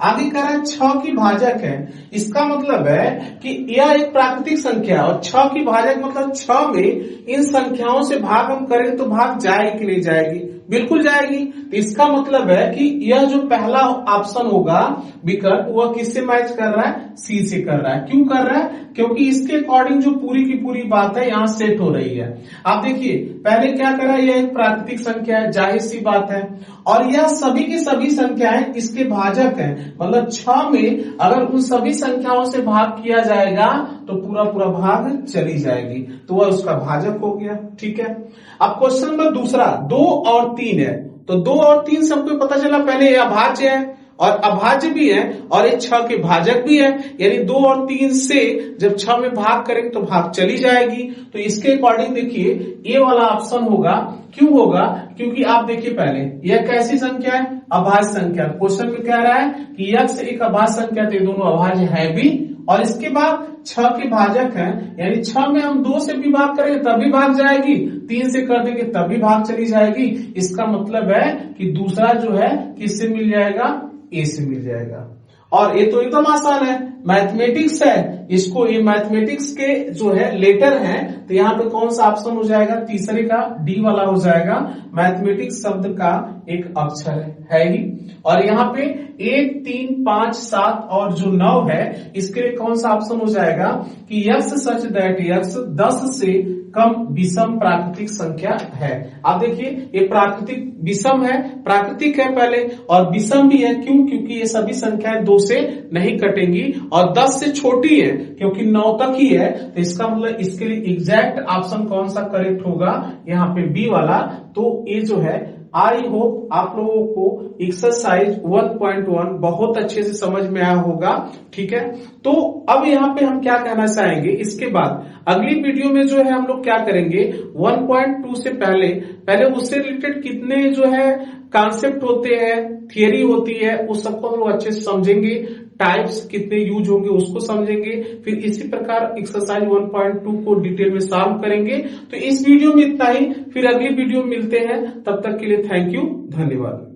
आगे कह रहा है 6 की भाजक है, इसका मतलब है कि यह एक प्राकृतिक संख्या और 6 की भाजक मतलब 6 में इन संख्याओं से भाग हम करेंगे तो भाग जाएगी कि नहीं जाएगी, बिल्कुल जाएगी। तो इसका मतलब है कि यह जो पहला ऑप्शन होगा विकल्प, वह किससे मैच कर रहा है, सी से कर रहा है। क्यों कर रहा है, क्योंकि इसके अकॉर्डिंग जो पूरी की पूरी बात है यहां सेट हो रही है। आप देखिए पहले क्या करा, यह एक प्राकृतिक संख्या है, जाहिर सी बात है, और यह सभी की सभी संख्याएं इसके भाजक हैं, मतलब 6 में अगर उन सभी संख्याओं से भाग किया जाएगा तो पूरा पूरा भाग चली जाएगी, तो वह उसका भाजक हो गया। ठीक है, अब क्वेश्चन नंबर दूसरा, 2 और 3 है, तो 2 और 3 सबको पता चला, पहले यह अभाज्य है और अभाज्य भी है और ये 6 के भाजक भी है, यानी 2 और 3 से जब 6 में भाग करेंगे तो भाग चली जाएगी। तो इसके अकॉर्डिंग देखिए ये वाला ऑप्शन होगा। क्यों होगा, क्योंकि आप देखिए पहले यह कैसी संख्या है, अभाज्य संख्या। क्वेश्चन में कह रहा है कि यक्ष एक अभाज्य संख्या, तो ये दोनों अभाज्य है भी, और इसके बाद 6 के भाजक हैं, यानी 6 में हम 2 से भी भाग करेंगे तभी भाग जाएगी, 3 से कर देंगे तभी भाग चली जाएगी। इसका मतलब है कि दूसरा जो है किससे मिल जाएगा, ए से मिल जाएगा। और ये तो एकदम आसान है, मैथमेटिक्स है, इसको ये मैथमेटिक्स के जो है लेटर है, तो यहाँ पे कौन सा ऑप्शन हो जाएगा, तीसरे का डी वाला हो जाएगा। मैथमेटिक्स शब्द का एक अक्षर है ही, और यहाँ पे 1, 3, 5, 7 और जो 9 है इसके लिए कौन सा ऑप्शन हो जाएगा कि यक्ष सच दैट यक्ष 10 से कम विषम प्राकृतिक संख्या है। आप देखिए ये प्राकृतिक विषम है, प्राकृतिक है पहले, और विषम भी है। क्यों, क्योंकि ये सभी संख्याएं 2 से नहीं कटेंगी और 10 से छोटी है, क्योंकि 9 तक ही है। तो इसका मतलब इसके लिए एग्जैक्ट ऑप्शन कौन सा करेक्ट होगा, यहाँ पे बी वाला। तो ये जो है आई होप आप लोगों को एक्सरसाइज 1.1 बहुत अच्छे से समझ में आया होगा। ठीक है, तो अब यहाँ पे हम क्या कहना चाहेंगे, इसके बाद अगली वीडियो में जो है हम लोग क्या करेंगे, 1.2 से पहले उससे रिलेटेड कितने जो है कॉन्सेप्ट होते हैं, थियरी होती है, उस सबको हम लोग अच्छे से समझेंगे, टाइप्स कितने यूज होंगे उसको समझेंगे, फिर इसी प्रकार एक्सरसाइज 1.2 को डिटेल में सॉल्व करेंगे। तो इस वीडियो में इतना ही, फिर अगली वीडियो में मिलते हैं, तब तक के लिए थैंक यू, धन्यवाद।